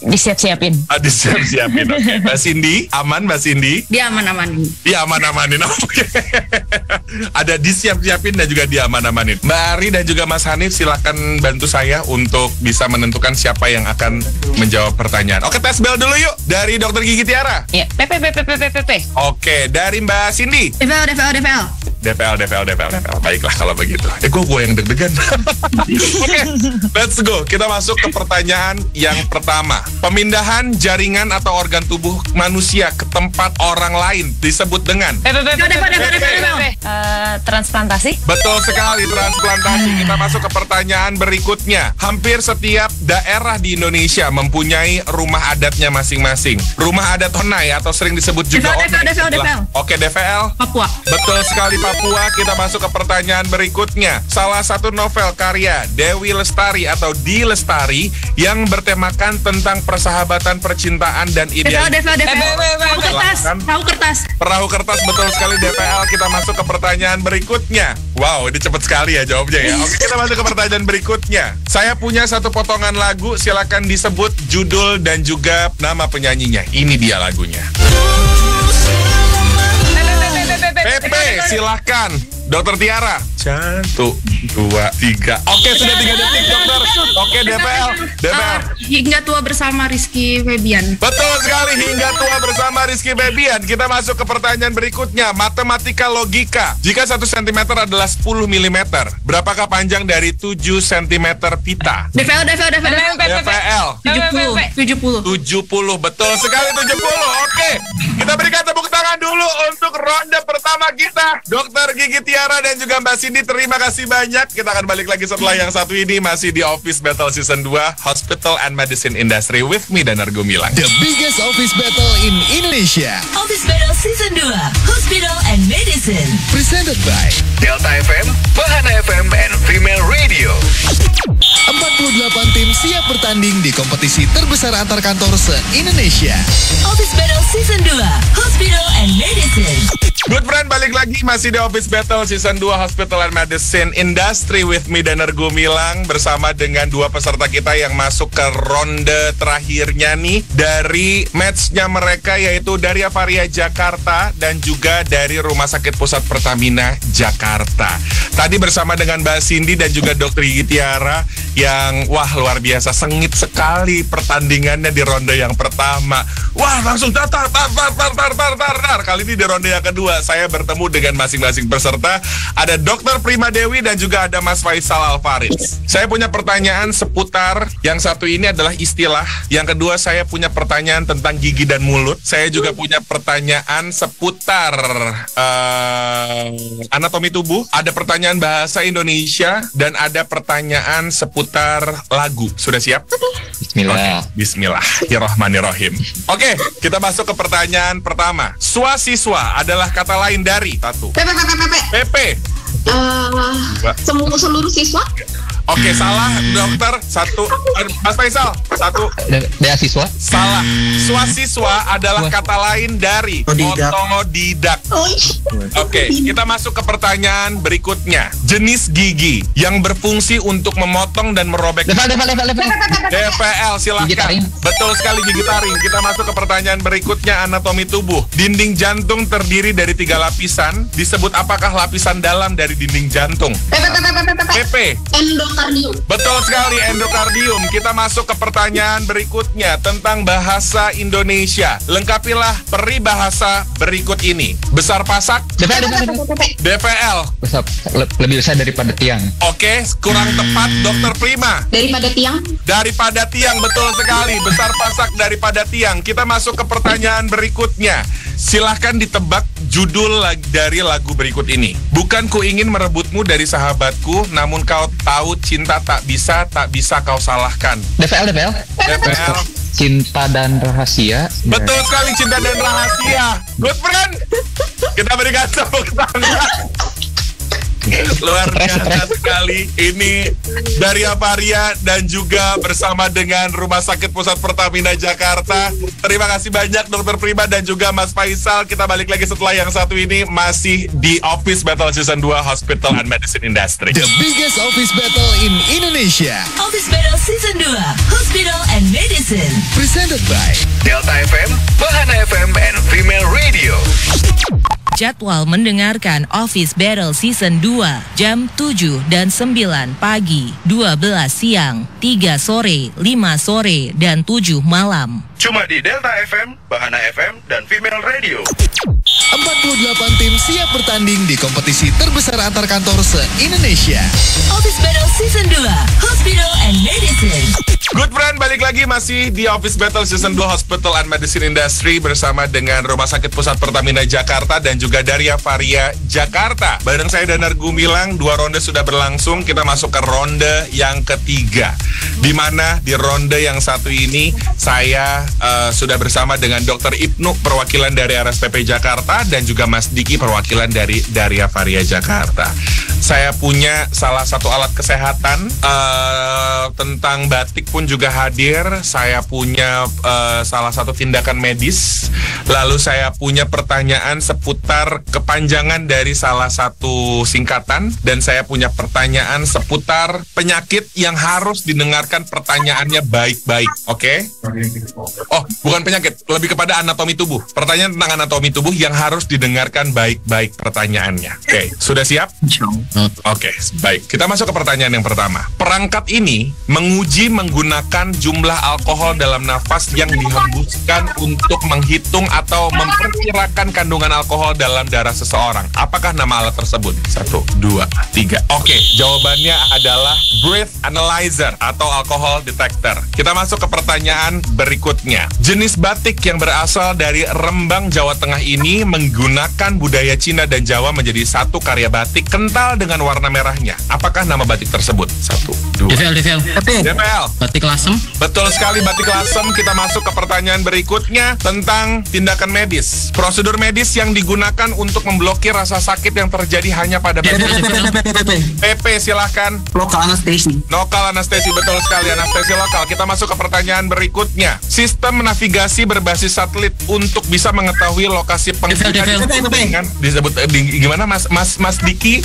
Disiap-siapin. Disiap-siapin. Oke. Mbak Cindy, aman Mbak Cindy? Dia aman-amanin. Dia aman-amanin. Oke. Ada disiap-siapin dan juga diaman-amanin. Mbak Ari dan juga Mas Hanif, silakan bantu saya untuk bisa menentukan siapa yang akan menjawab pertanyaan. Oke, tes bel dulu yuk. Dari Dokter Gigi Tiara. Ya, PP. Oke, dari Mbak Cindy. DPL. Baiklah kalau begitu. Gue yang deg-degan. Oke, let's go. Kita masuk ke pertanyaan yang pertama. Pemindahan jaringan atau organ tubuh manusia ke tempat orang lain disebut dengan Transplantasi. Betul sekali, transplantasi. Kita masuk ke pertanyaan berikutnya. Hampir setiap daerah di Indonesia mempunyai rumah adatnya masing-masing. Rumah adat Honai atau sering disebut juga DPL. Oke, DPL. Papua. Betul sekali, Papua. Kita masuk ke pertanyaan berikutnya. Salah satu novel karya Dewi Lestari atau Di Lestari yang bertemakan tentang persahabatan, percintaan, dan ideal. Perahu kertas, betul sekali DPL. Kita masuk ke pertanyaan berikutnya. Wow, ini cepet sekali ya jawabnya ya. Oke, kita masuk ke pertanyaan berikutnya. Saya punya satu potongan lagu, silakan disebut judul dan juga nama penyanyinya. Ini dia lagunya. PP, silakan. Dokter Tiara. 1, 2, 3. Oke, sudah 3 detik, dokter. Oke, DPL. Hingga tua bersama Rizky Febian. Betul sekali, hingga tua bersama Rizky Febian. Kita masuk ke pertanyaan berikutnya. Matematika logika. Jika 1 cm adalah 10 mm, berapakah panjang dari 7 cm pita? DPL. 70. Betul sekali, 70. Oke, kita berikan tepuk tangan dulu untuk ronde pertama kita. Dokter Gigi Tiara dan juga Mbak Cindy, terima kasih banyak. Kita akan balik lagi setelah yang satu ini, masih di Office Battle Season 2 Hospital and Medicine Industry with me, Danar Gumilang. The biggest office battle in Indonesia. Office Battle Season 2, Hospital and Medicine. Presented by Delta FM, Bahana FM, and Female Radio. 48 tim siap bertanding di kompetisi terbesar antar kantor se-Indonesia. Office Battle Season 2, Hospital and Medicine. Good friend, balik lagi masih di Office Battle Season 2 Hospital and Medicine Industry with me, Danar Gumilang, bersama dengan dua peserta kita yang masuk ke ronde terakhirnya nih dari matchnya mereka, yaitu dari Avaria Jakarta dan juga dari Rumah Sakit Pusat Pertamina Jakarta. Tadi bersama dengan Mbak Cindy dan juga Dokter Gigi Tiara yang wah luar biasa, sengit sekali pertandingannya di ronde yang pertama. Wah, langsung tar. Kali ini di ronde yang kedua saya bertemu dengan masing-masing peserta. Ada Dr. Prima Dewi dan juga ada Mas Faisal Alfaris. Saya punya pertanyaan seputar, yang satu ini adalah istilah, yang kedua saya punya pertanyaan tentang gigi dan mulut. Saya juga punya pertanyaan seputar anatomi tubuh, ada pertanyaan bahasa Indonesia, dan ada pertanyaan seputar lagu. Sudah siap? Bismillah. Okay. Bismillahirrahmanirrahim. Oke, kita masuk ke pertanyaan pertama. Swasiswa adalah kata lain dari satu. PP. Seluruh siswa. Oke, salah dokter. Satu. Mas Faisal. Satu. Beasiswa. Salah. Swasiswa adalah kata lain dari otodidak. Oke, kita masuk ke pertanyaan berikutnya. Jenis gigi yang berfungsi untuk memotong dan merobek. DVL, silakan. Betul sekali, gigi taring. Kita masuk ke pertanyaan berikutnya, anatomi tubuh. Dinding jantung terdiri dari 3 lapisan. Disebut apakah lapisan dalam dari dinding jantung? PP. Endokardium. Betul sekali, endokardium. Kita masuk ke pertanyaan berikutnya tentang bahasa Indonesia. Lengkapilah peribahasa berikut ini. Besar pasak. DVL. Lebih besar daripada tiang. Oke, kurang tepat, Dokter Prima. Daripada tiang. Daripada tiang, betul sekali. Besar pasak daripada tiang. Kita masuk ke pertanyaan berikutnya. Silahkan ditebak judul dari lagu berikut ini. Bukan ku ingin merebutmu dari sahabatku, namun kau tahu cinta tak bisa kau salahkan. DVL. Cinta dan rahasia. Betul sekali, cinta dan rahasia. Good friend. Kita berikan tepuk tangan. Luar biasa sekali. Ini dari Avaria dan juga bersama dengan Rumah Sakit Pusat Pertamina Jakarta. Terima kasih banyak Dr. Prima dan juga Mas Faisal. Kita balik lagi setelah yang satu ini, masih di Office Battle Season 2 Hospital and Medicine Industry. The biggest office battle in Indonesia. Office Battle Season 2 Hospital and Medicine. Presented by Delta FM, Bahana FM, and Female Radio. Jadwal mendengarkan Office Battle Season 2 jam 7 dan 9 pagi, 12 siang, 3 sore, 5 sore, dan 7 malam. Cuma di Delta FM, Bahana FM, dan Female Radio. 48 tim siap bertanding di kompetisi terbesar antar kantor se-Indonesia. Office Battle Season 2 Hospital and Medicine. Good friend, balik lagi masih di Office Battle Season 2 Hospital and Medicine Industry bersama dengan Rumah Sakit Pusat Pertamina Jakarta dan juga dari Avaria Jakarta. Bareng saya Danar Gumilang, 2 ronde sudah berlangsung. Kita masuk ke ronde yang ketiga, di mana di ronde yang satu ini saya sudah bersama dengan Dr. Ibnu perwakilan dari RSPP Jakarta dan juga Mas Diki perwakilan dari Avaria Jakarta. Saya punya salah satu alat kesehatan tentang batik pun juga hadir. Saya punya salah satu tindakan medis. Lalu saya punya pertanyaan seputar kepanjangan dari salah satu singkatan. Dan saya punya pertanyaan seputar penyakit yang harus didengarkan pertanyaannya baik-baik. Oke? Oh, bukan penyakit, lebih kepada anatomi tubuh. Pertanyaan tentang anatomi tubuh yang harus didengarkan baik-baik pertanyaannya. Oke, sudah siap? Oke, baik. Kita masuk ke pertanyaan yang pertama. Perangkat ini menguji menggunakan jumlah alkohol dalam nafas yang dihembuskan untuk menghitung atau memperkirakan kandungan alkohol dalam darah seseorang. Apakah nama alat tersebut? 1, 2, 3. Oke, jawabannya adalah breath analyzer atau alcohol detector. Kita masuk ke pertanyaan berikutnya. Jenis batik yang berasal dari Rembang, Jawa Tengah ini menggunakan budaya Cina dan Jawa menjadi satu karya batik kental dengan warna merahnya. Apakah nama batik tersebut? 1, 2. DVL. Batik lasem. Betul sekali, batik lasem. Kita masuk ke pertanyaan berikutnya tentang tindakan medis. Prosedur medis yang digunakan untuk memblokir rasa sakit yang terjadi hanya pada PP, silahkan. Lokal anestesi. Lokal anestesi, betul sekali, anestesi lokal. Kita masuk ke pertanyaan berikutnya. Sistem navigasi berbasis satelit untuk bisa mengetahui lokasi pengguna disebut gimana Mas Diki?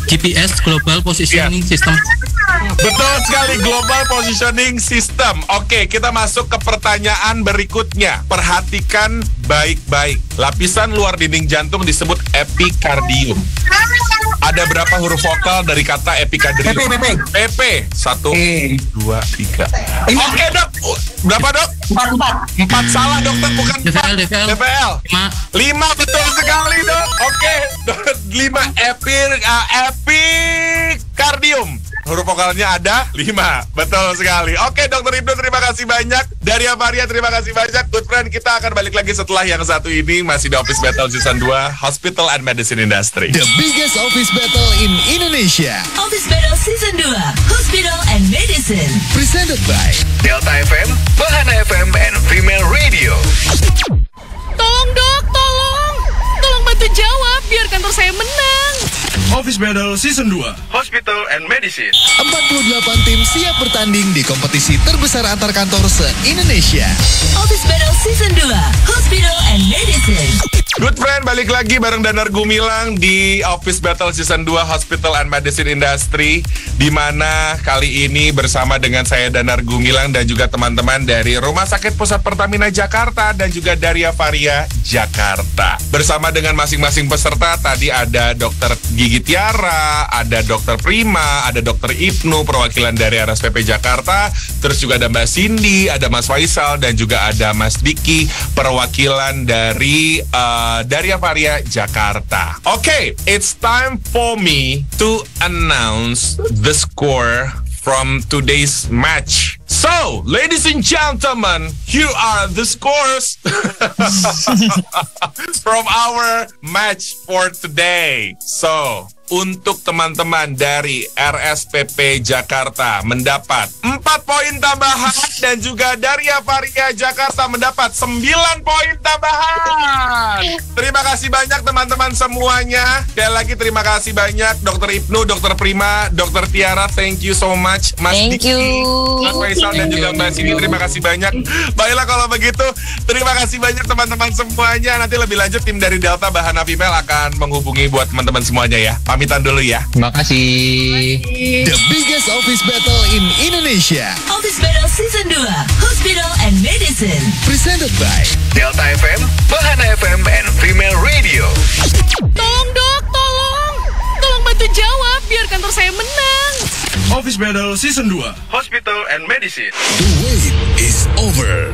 GPS, Global Positioning System. Betul sekali, Global Positioning System. Oke, kita masuk ke pertanyaan berikutnya. Perhatikan baik-baik. Lapisan luar dinding jantung disebut epikardium. ada berapa huruf vokal dari kata epikadrio? PP. 1, 2, 3. Oke, Dok. Berapa, Dok? 4 salah, Dokter. Bukan DPL. 5 betul sekali, Dok. Oke. 5 epikardium. Huruf vokalnya ada 5. Betul sekali. Oke, Dokter Ibnu, terima kasih banyak. Daria Faria, terima kasih banyak. Good friend, kita akan balik lagi setelah yang satu ini. Masih di Office Battle Season 2, Hospital and Medicine Industry. The biggest office battle in Indonesia. Office Battle Season 2, Hospital and Medicine. Presented by Delta FM, Bahana FM, and Female Radio. Tolong dok, tolong bantu jawab biar kantor saya menang. Office Battle Season 2, Hospital and Medicine. 48 tim siap bertanding di kompetisi terbesar antar kantor se-Indonesia. Office Battle Season 2, Hospital and Medicine. Good friend, balik lagi bareng Danar Gumilang di Office Battle Season 2 Hospital and Medicine Industry, di mana kali ini bersama dengan saya Danar Gumilang dan juga teman-teman dari Rumah Sakit Pusat Pertamina Jakarta dan juga Daria Faria Jakarta. Bersama dengan masing-masing peserta, tadi ada Dokter Gigi Tiara, ada Dokter Prima, ada Dokter Ibnu perwakilan dari RSPP Jakarta, terus juga ada Mbak Cindy, ada Mas Faisal dan juga ada Mas Diki perwakilan dari Daria Faria Jakarta. Okay, it's time for me to announce the score from today's match. So, ladies and gentlemen, here are the scores from our match for today. So, untuk teman-teman dari RSPP Jakarta mendapat 4 poin tambahan dan juga Daria Faria Jakarta mendapat 9 poin tambahan. Terima kasih banyak teman-teman semuanya. Sekali lagi terima kasih banyak Dokter Ibnu, Dokter Prima, Dokter Tiara, thank you so much. Mas Diki, Mas Faisal dan juga Mbak Cindy, terima kasih banyak. Baiklah kalau begitu, terima kasih banyak teman-teman semuanya. Nanti lebih lanjut tim dari Delta Bahana Female akan menghubungi buat teman-teman semuanya ya. Pamitan dulu ya. Terima kasih. The biggest office battle in Indonesia. Office Battle Season 2, Hospital and Medicine. Presented by Delta FM, Bahana FM, and Female Radio. Tolong dok, tolong bantu jawab biar kantor saya menang. Office Battle Season 2, Hospital and Medicine. The wait is over.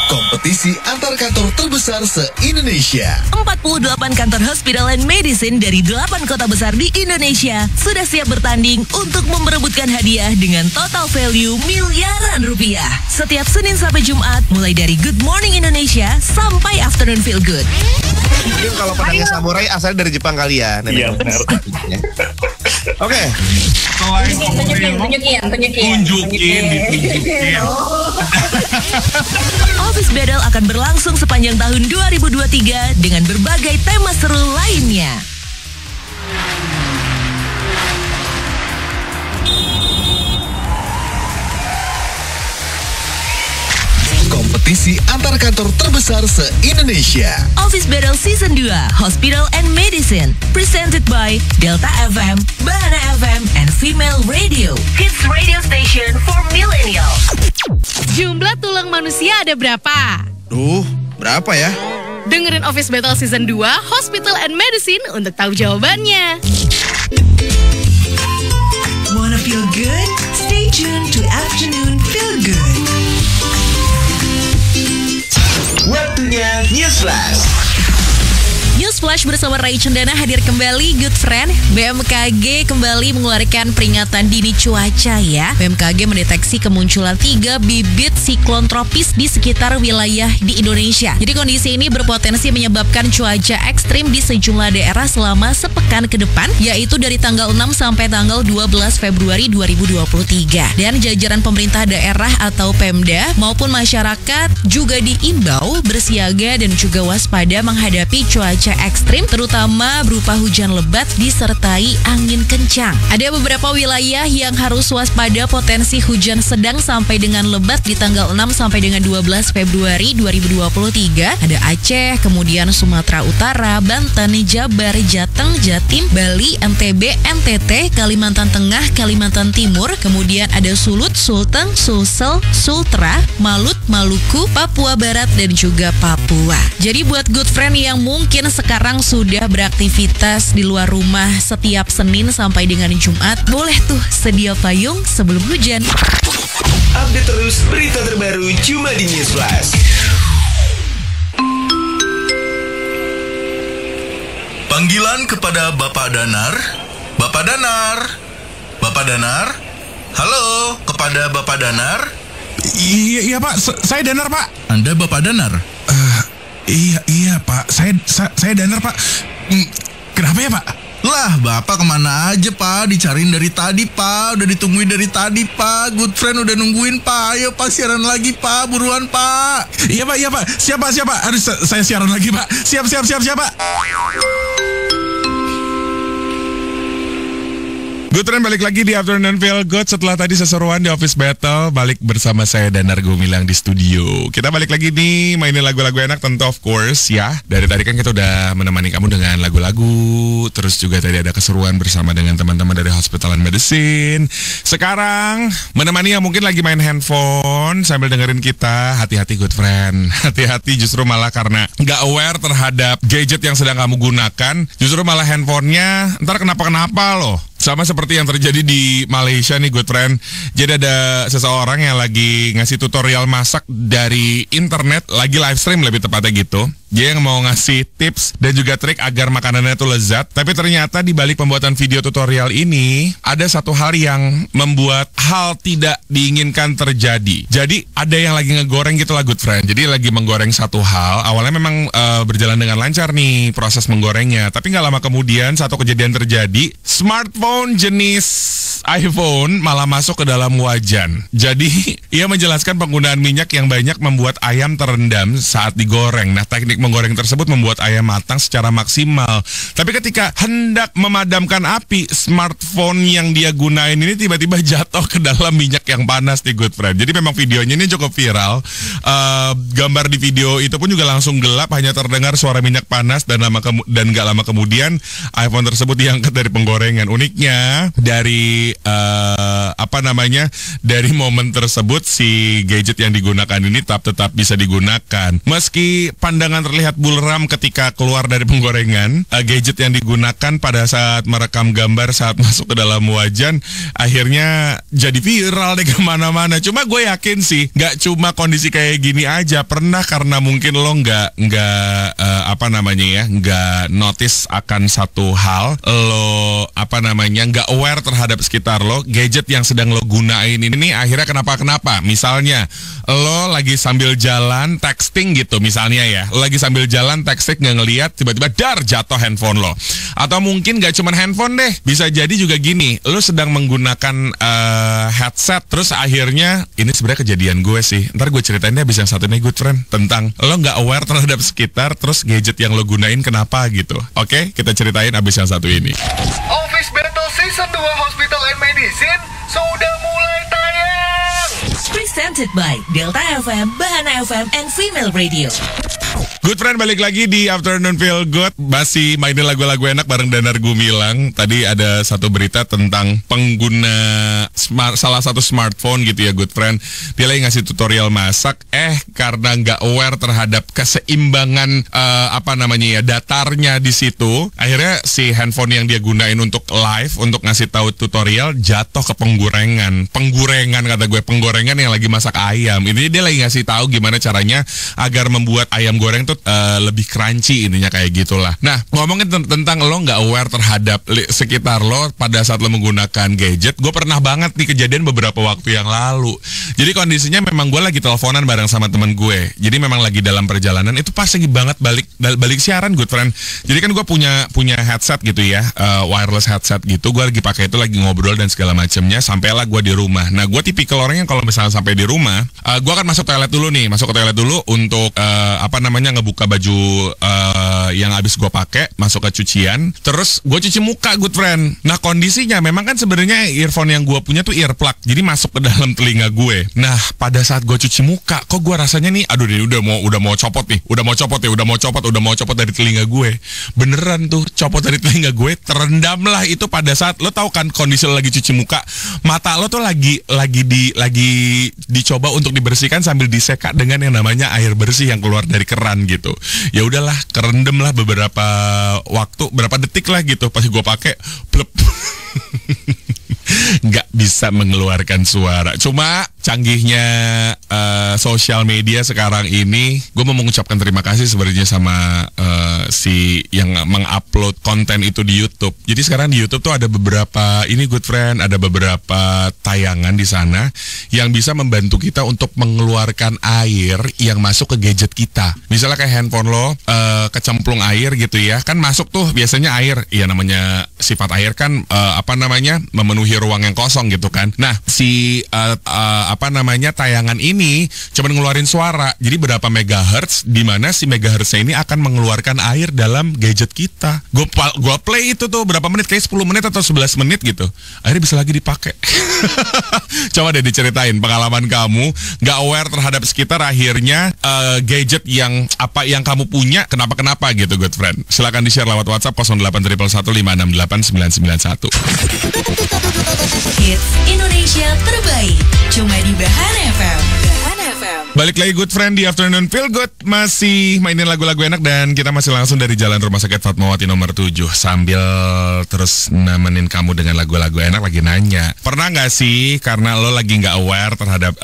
Kompetisi antar kantor terbesar se-Indonesia. 48 kantor Hospital and Medicine dari 8 kota besar di Indonesia sudah siap bertanding untuk memperebutkan hadiah dengan total value miliaran rupiah. Setiap Senin sampai Jumat, mulai dari Good Morning Indonesia sampai Afternoon Feel Good. Mungkin kalau pedangnya samurai asalnya dari Jepang kali ya. Iya benar. Oke. Tunjukin. Office Battle akan berlangsung sepanjang tahun 2023 dengan berbagai tema seru lainnya. Kompetisi antar kantor terbesar se-Indonesia. Office Battle Season 2, Hospital and Medicine. Presented by Delta FM, Bahana FM, and Female Radio. Kids radio station for millennials. Jumlah tulang manusia ada berapa? Berapa ya? Dengerin Office Battle Season 2, Hospital and Medicine untuk tahu jawabannya. Wanna feel good? Stay tuned to Afternoon Feel Good. Waktunya News Flash. News Flash bersama Ray Cendana hadir kembali. Good friend, BMKG kembali mengeluarkan peringatan dini cuaca ya. BMKG mendeteksi kemunculan 3 bibit siklon tropis di sekitar wilayah di Indonesia. Jadi kondisi ini berpotensi menyebabkan cuaca ekstrim di sejumlah daerah selama sepekan ke depan, yaitu dari tanggal 6 sampai tanggal 12 Februari 2023. Dan jajaran pemerintah daerah atau Pemda maupun masyarakat juga diimbau bersiaga dan juga waspada menghadapi cuaca ekstrim, terutama berupa hujan lebat disertai angin kencang. Ada beberapa wilayah yang harus waspada potensi hujan sedang sampai dengan lebat di tanggal 6 sampai dengan 12 Februari 2023. Ada Aceh, kemudian Sumatera Utara, Banten, Jabar, Jateng, Jatim, Bali, NTB, NTT, Kalimantan Tengah, Kalimantan Timur, kemudian ada Sulut, Sulteng, Sulsel, Sultra, Malut, Maluku, Papua Barat, dan juga Papua. Jadi buat good friend yang mungkin sekarang sekarang sudah beraktivitas di luar rumah setiap Senin sampai dengan Jumat, boleh tuh sedia payung sebelum hujan. Update terus berita terbaru cuma di News Flash. Panggilan kepada Bapak Danar. Bapak Danar. Bapak Danar. Halo, kepada Bapak Danar. Iya Pak, saya Danar Pak. Anda Bapak Danar? Iya Pak, saya Danar Pak. Kenapa ya Pak? Lah, Bapak kemana aja Pak? Dicariin dari tadi Pak, udah ditungguin dari tadi Pak. Good friend udah nungguin Pak. Ayo Pak, siaran lagi Pak, buruan Pak. Iya Pak. Siapa? Harus saya siaran lagi Pak. Siap Pak. Good friend, balik lagi di Afternoon Feel Good. Setelah tadi seseruan di Office Battle, balik bersama saya Danar Gumilang di studio. Kita balik lagi nih, mainin lagu-lagu enak tentu of course ya. Dari tadi kan kita udah menemani kamu dengan lagu-lagu. Terus juga tadi ada keseruan bersama dengan teman-teman dari Hospital and Medicine. Sekarang menemani yang mungkin lagi main handphone sambil dengerin kita. Hati-hati good friend. Hati-hati justru malah karena nggak aware terhadap gadget yang sedang kamu gunakan. Justru malah handphonenya ntar kenapa-kenapa loh. Sama seperti yang terjadi di Malaysia nih good friend. Jadi ada seseorang yang lagi ngasih tutorial masak dari internet, lagi live stream lebih tepatnya gitu. Dia yang mau ngasih tips dan juga trik agar makanannya itu lezat. Tapi ternyata di balik pembuatan video tutorial ini ada satu hal yang membuat hal tidak diinginkan terjadi. Jadi ada yang lagi ngegoreng gitu lah good friend. Jadi lagi menggoreng satu hal. Awalnya memang berjalan dengan lancar nih proses menggorengnya. Tapi nggak lama kemudian satu kejadian terjadi. Smartphone jenis iPhone malah masuk ke dalam wajan. Jadi ia menjelaskan penggunaan minyak yang banyak membuat ayam terendam saat digoreng. Nah, teknik menggoreng tersebut membuat ayam matang secara maksimal. Tapi ketika hendak memadamkan api, smartphone yang dia gunain ini tiba-tiba jatuh ke dalam minyak yang panas nih good friend. Jadi memang videonya ini cukup viral. Gambar di video itu pun juga langsung gelap, hanya terdengar suara minyak panas dan gak lama kemudian iPhone tersebut diangkat dari penggorengan. Uniknya dari dari momen tersebut si gadget yang digunakan ini tetap bisa digunakan. Meski pandangan terlihat buram ketika keluar dari penggorengan, gadget yang digunakan pada saat merekam gambar saat masuk ke dalam wajan akhirnya jadi viral deh kemana-mana. Cuma gue yakin sih nggak cuma kondisi kayak gini aja, pernah karena mungkin lo nggak notice akan satu hal, lo nggak aware terhadap sekitar lo, gadget yang sedang lo gunain ini akhirnya kenapa-kenapa. Misalnya lo lagi sambil jalan texting gitu misalnya ya, lo lagi sambil jalan texting nggak ngeliat, tiba-tiba jatuh handphone lo. Atau mungkin nggak cuma handphone deh, bisa jadi juga gini, lo sedang menggunakan headset, terus akhirnya ini sebenarnya kejadian gue sih, ntar gue ceritainnya habis yang satu nih good friend, tentang lo nggak aware terhadap sekitar, terus gadget yang lo gunain kenapa gitu. Oke, kita ceritain habis yang satu ini. Office Battle Season 2 Hospital and Medicine sudah mulai tayang. Presented by Delta FM, Bahana FM, and Female Radio. Good friend, balik lagi di Afternoon Feel Good. Masih mainin lagu-lagu enak bareng Danar Gumilang. Tadi ada satu berita tentang pengguna salah satu smartphone gitu ya good friend. Dia lagi ngasih tutorial masak, karena nggak aware terhadap keseimbangan datarnya di situ, akhirnya si handphone yang dia gunain untuk live, untuk ngasih tahu tutorial, jatuh ke penggorengan kata gue, penggorengan yang lagi masak ayam. Ini dia lagi ngasih tahu gimana caranya agar membuat ayam goreng tuh lebih crunchy, intinya kayak gitulah. Nah, ngomongin tentang lo nggak aware terhadap sekitar lo pada saat lo menggunakan gadget, gue pernah banget nih kejadian beberapa waktu yang lalu. Jadi kondisinya memang gue lagi teleponan bareng sama teman gue. Jadi memang lagi dalam perjalanan, itu pas lagi banget balik siaran good friend. Jadi kan gue punya headset gitu ya, wireless headset gitu. Gue lagi pakai itu, lagi ngobrol dan segala macamnya. Sampailah gue di rumah. Nah, gue tipikal orang yang kalau misalnya sampai di rumah, gue akan masuk ke toilet dulu untuk ngebuka baju yang habis gue pakai, masuk ke cucian, terus gue cuci muka good friend. Nah, kondisinya memang kan sebenarnya earphone yang gue punya punya tuh earplug, jadi masuk ke dalam telinga gue. Nah, pada saat gue cuci muka, kok gue rasanya nih, aduh deh, udah mau copot nih, udah mau copot dari telinga gue. Beneran tuh, copot dari telinga gue, terendam lah itu pada saat, lo tahu kan kondisi lo lagi cuci muka, mata lo tuh lagi dicoba untuk dibersihkan sambil diseka dengan yang namanya air bersih yang keluar dari keran gitu. Ya udahlah, kerendam lah beberapa waktu, berapa detik lah gitu. Pas gue pakai, plep. Nggak bisa mengeluarkan suara. Cuma canggihnya sosial media sekarang ini, gue mau mengucapkan terima kasih sebenarnya sama si yang mengupload konten itu di YouTube. Jadi sekarang di YouTube tuh ada beberapa good friend, ada beberapa tayangan di sana yang bisa membantu kita untuk mengeluarkan air yang masuk ke gadget kita. Misalnya kayak handphone lo kecemplung air gitu ya, kan masuk tuh biasanya air. Iya, namanya sifat air kan memenuhi ruang yang kosong gitu kan. Nah, si tayangan ini cuma ngeluarin suara. Jadi berapa megahertz, di mana si megahertznya ini akan mengeluarkan air dalam gadget kita. Gua play itu tuh berapa menit, kayak 10 menit atau 11 menit gitu. Akhirnya bisa lagi dipakai. Coba deh diceritain pengalaman kamu nggak aware terhadap sekitar, akhirnya gadget yang kamu punya kenapa gitu, good friend. Silakan di-share lewat WhatsApp 08111568991. Hits Indonesia terbaik cuma di Bahan FM. Balik lagi good friend di Afternoon Feel Good, masih mainin lagu-lagu enak dan kita masih langsung dari Jalan Rumah Sakit Fatmawati nomor 7 sambil terus nemenin kamu dengan lagu-lagu enak. Lagi nanya, pernah nggak sih karena lo lagi nggak aware terhadap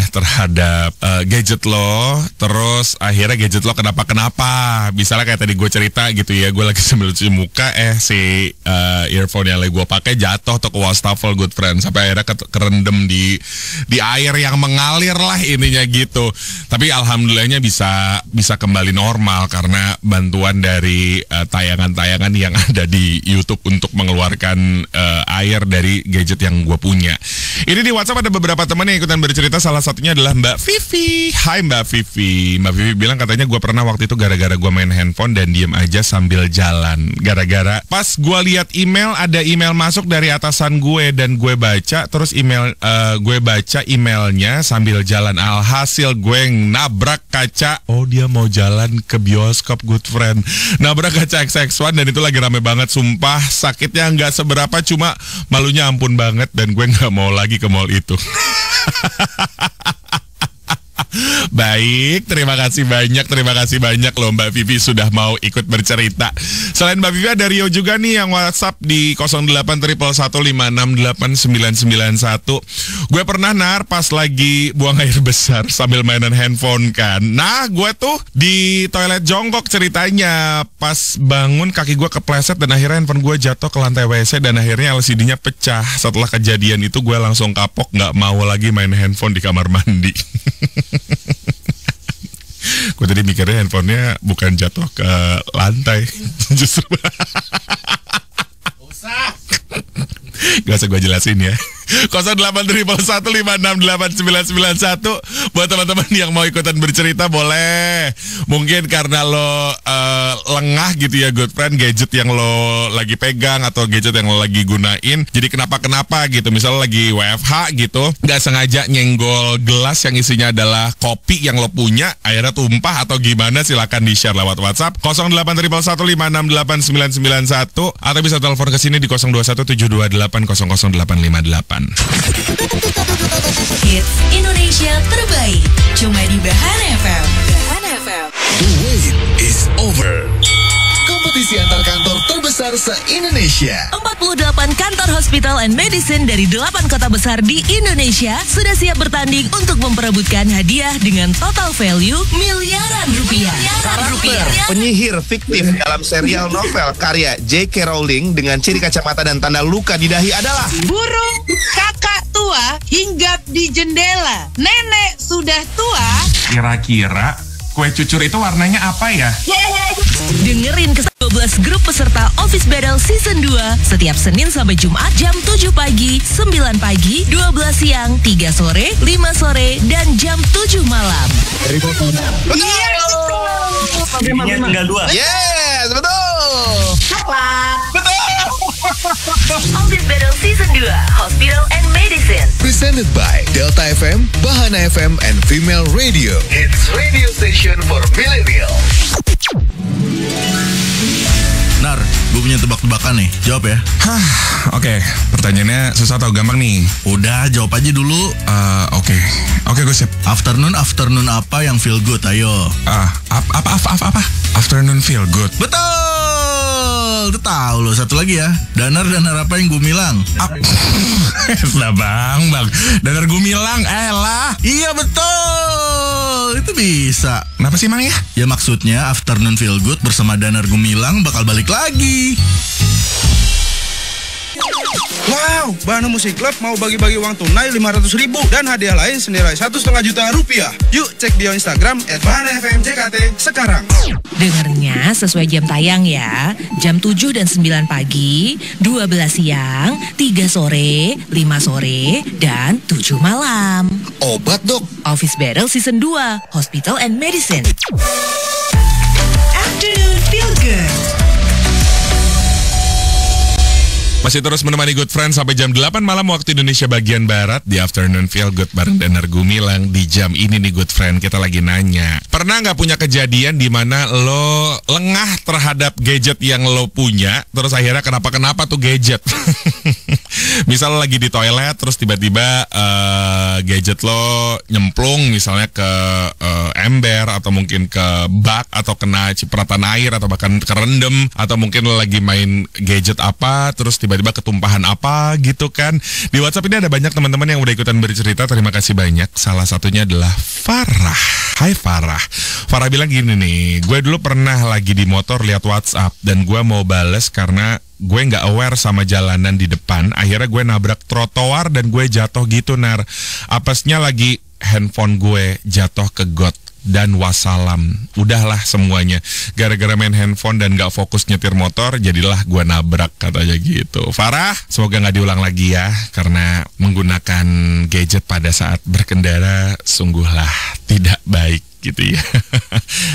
terhadap gadget lo, terus akhirnya gadget lo kenapa? Misalnya kayak tadi gue cerita gitu ya, gue lagi sambil cuci muka, si earphone yang lagi gue pakai jatuh tuh ke wastafel, good friend, sampai akhirnya kerendam di air yang mengalir lah ininya gitu. Tapi alhamdulillahnya bisa kembali normal karena bantuan dari tayangan-tayangan yang ada di YouTube untuk mengeluarkan air dari gadget yang gue punya. Ini di WhatsApp ada beberapa teman yang ikutan bercerita, salah satunya adalah Mbak Vivi. Hai Mbak Vivi. Mbak Vivi bilang katanya gue pernah waktu itu gara-gara gue main handphone dan diem aja sambil jalan. Gara-gara pas gue lihat email, ada email masuk dari atasan gue dan gue baca, terus gue baca emailnya sambil jalan. Alhasil gue nabrak kaca. Oh, dia mau jalan ke bioskop, good friend. Nabrak kaca XX1 dan itu lagi rame banget. Sumpah sakitnya nggak seberapa, cuma malunya ampun banget dan gue nggak mau lagi ke mall itu. Baik, terima kasih banyak loh Mbak Vivi sudah mau ikut bercerita. Selain Mbak Vivi ada Rio juga nih yang WhatsApp di 0811568991. Gue pernah pas lagi buang air besar sambil mainan handphone kan. Nah, gue tuh di toilet jongkok ceritanya. Pas bangun kaki gue kepleset dan akhirnya handphone gue jatuh ke lantai WC dan akhirnya LCD-nya pecah. Setelah kejadian itu gue langsung kapok, nggak mau lagi main handphone di kamar mandi. Gue tadi mikirnya handphonenya bukan jatuh ke lantai, justru. Gak usah gue jelasin ya. 0811568991. Buat teman-teman yang mau ikutan bercerita boleh. Mungkin karena lo lengah gitu ya, good friend, gadget yang lo lagi pegang atau gadget yang lo lagi gunain jadi kenapa gitu. Misalnya lagi WFH gitu, gak sengaja nyenggol gelas yang isinya adalah kopi yang lo punya, akhirnya tumpah atau gimana, silakan di-share lewat WhatsApp 0811568991 atau bisa telepon ke sini di 021728000858. Hits Indonesia terbaik cuma di Bahan FM. The wait is over. Kompetisi antar kantor terbesar se-Indonesia. 48 kantor hospital and medicine dari 8 kota besar di Indonesia sudah siap bertanding untuk memperebutkan hadiah dengan total value miliaran rupiah. Penyihir fiktif dalam serial novel karya J.K. Rowling dengan ciri kacamata dan tanda luka di dahi adalah burung kakak tua hinggap di jendela. Nenek sudah tua. Kira-kira kue cucur itu warnanya apa ya? Dengerin ke 12 grup peserta Office Battle Season 2 setiap Senin sampai Jumat jam 7 pagi, 9 pagi, 12 siang, 3 sore, 5 sore, dan jam 7 malam. Betul. Tinggal 2. Yes, betul. Tepat. Betul. Office Battle Season 2, Hospital and Medicine. Presented by Delta FM, Bahana FM, and Female Radio. It's radio station for millennials. Nar, gue punya tebak-tebakan nih. Jawab ya. Oke, pertanyaannya susah atau gampang nih? Udah, jawab aja dulu. Oke, gue siap. Afternoon apa yang feel good? Ayo. Apa? Afternoon feel good. Betul. Udah tahu loh. Satu lagi ya. Danar apa yang gue bilang? Lah bang. Danar gumilang. Elah. Iya betul. Itu bisa. Kenapa sih emang ya? Ya maksudnya Afternoon Feel Good bersama Danar Gumilang bakal balik lagi. Wow, Bahana Musik Club mau bagi-bagi uang tunai 500.000 dan hadiah lain senilai 1,5 juta rupiah. Yuk cek bio Instagram @bahanafmjkt sekarang. Dengernya sesuai jam tayang ya. Jam 7 dan 9 pagi, 12 siang, 3 sore, 5 sore, dan 7 malam. Obat dok. Office Battle Season 2, Hospital and Medicine. Afternoon Feel Good. Masih terus menemani Good Friends sampai jam 8 malam waktu Indonesia bagian Barat di Afternoon Feel Good bareng Danar Gumilang. Di jam ini nih Good Friend, kita lagi nanya, pernah nggak punya kejadian di mana lo lengah terhadap gadget yang lo punya, terus akhirnya kenapa tuh gadget? Misal lagi di toilet, terus tiba-tiba gadget lo nyemplung misalnya ke ember, atau mungkin ke bak, atau kena cipratan air, atau bahkan kerendam, atau mungkin lo lagi main gadget apa, terus tiba-tiba ketumpahan apa gitu kan. Di WhatsApp ini ada banyak teman-teman yang udah ikutan bercerita, terima kasih banyak. Salah satunya adalah Farah. Hai Farah. Farah bilang gini nih, gue dulu pernah lagi di motor lihat WhatsApp dan gue mau bales karena gue nggak aware sama jalanan di depan. Akhirnya gue nabrak trotoar dan gue jatuh gitu Nar. Apesnya lagi handphone gue jatuh ke got. Dan wassalam, udahlah semuanya. Gara-gara main handphone dan gak fokus nyetir motor, jadilah gua nabrak, katanya gitu. Farah, semoga gak diulang lagi ya. Karena menggunakan gadget pada saat berkendara sungguhlah tidak baik gitu ya.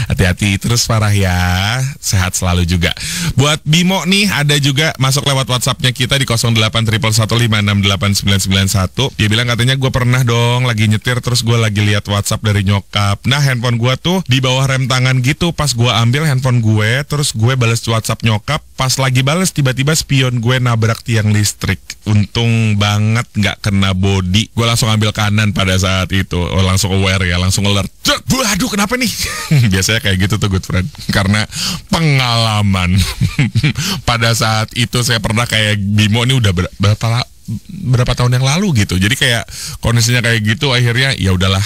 Hati-hati terus Farah ya. Sehat selalu juga. Buat Bimo nih, ada juga masuk lewat WhatsAppnya kita di 081115689991. Dia bilang katanya gue pernah dong lagi nyetir, terus gue lagi lihat WhatsApp dari nyokap. Nah handphone gue tuh di bawah rem tangan gitu. Pas gue ambil handphone gue, terus gue balas WhatsApp nyokap. Pas lagi balas tiba-tiba spion gue nabrak tiang listrik. Untung banget gak kena body. Gue langsung ambil kanan pada saat itu. Langsung aware ya, langsung alert. Aduh kenapa nih? Biasanya kayak gitu tuh Good Friend. Karena pengalaman. Pada saat itu saya pernah kayak Bimo nih udah berapa tahun yang lalu gitu. Jadi kayak kondisinya kayak gitu, akhirnya ya udahlah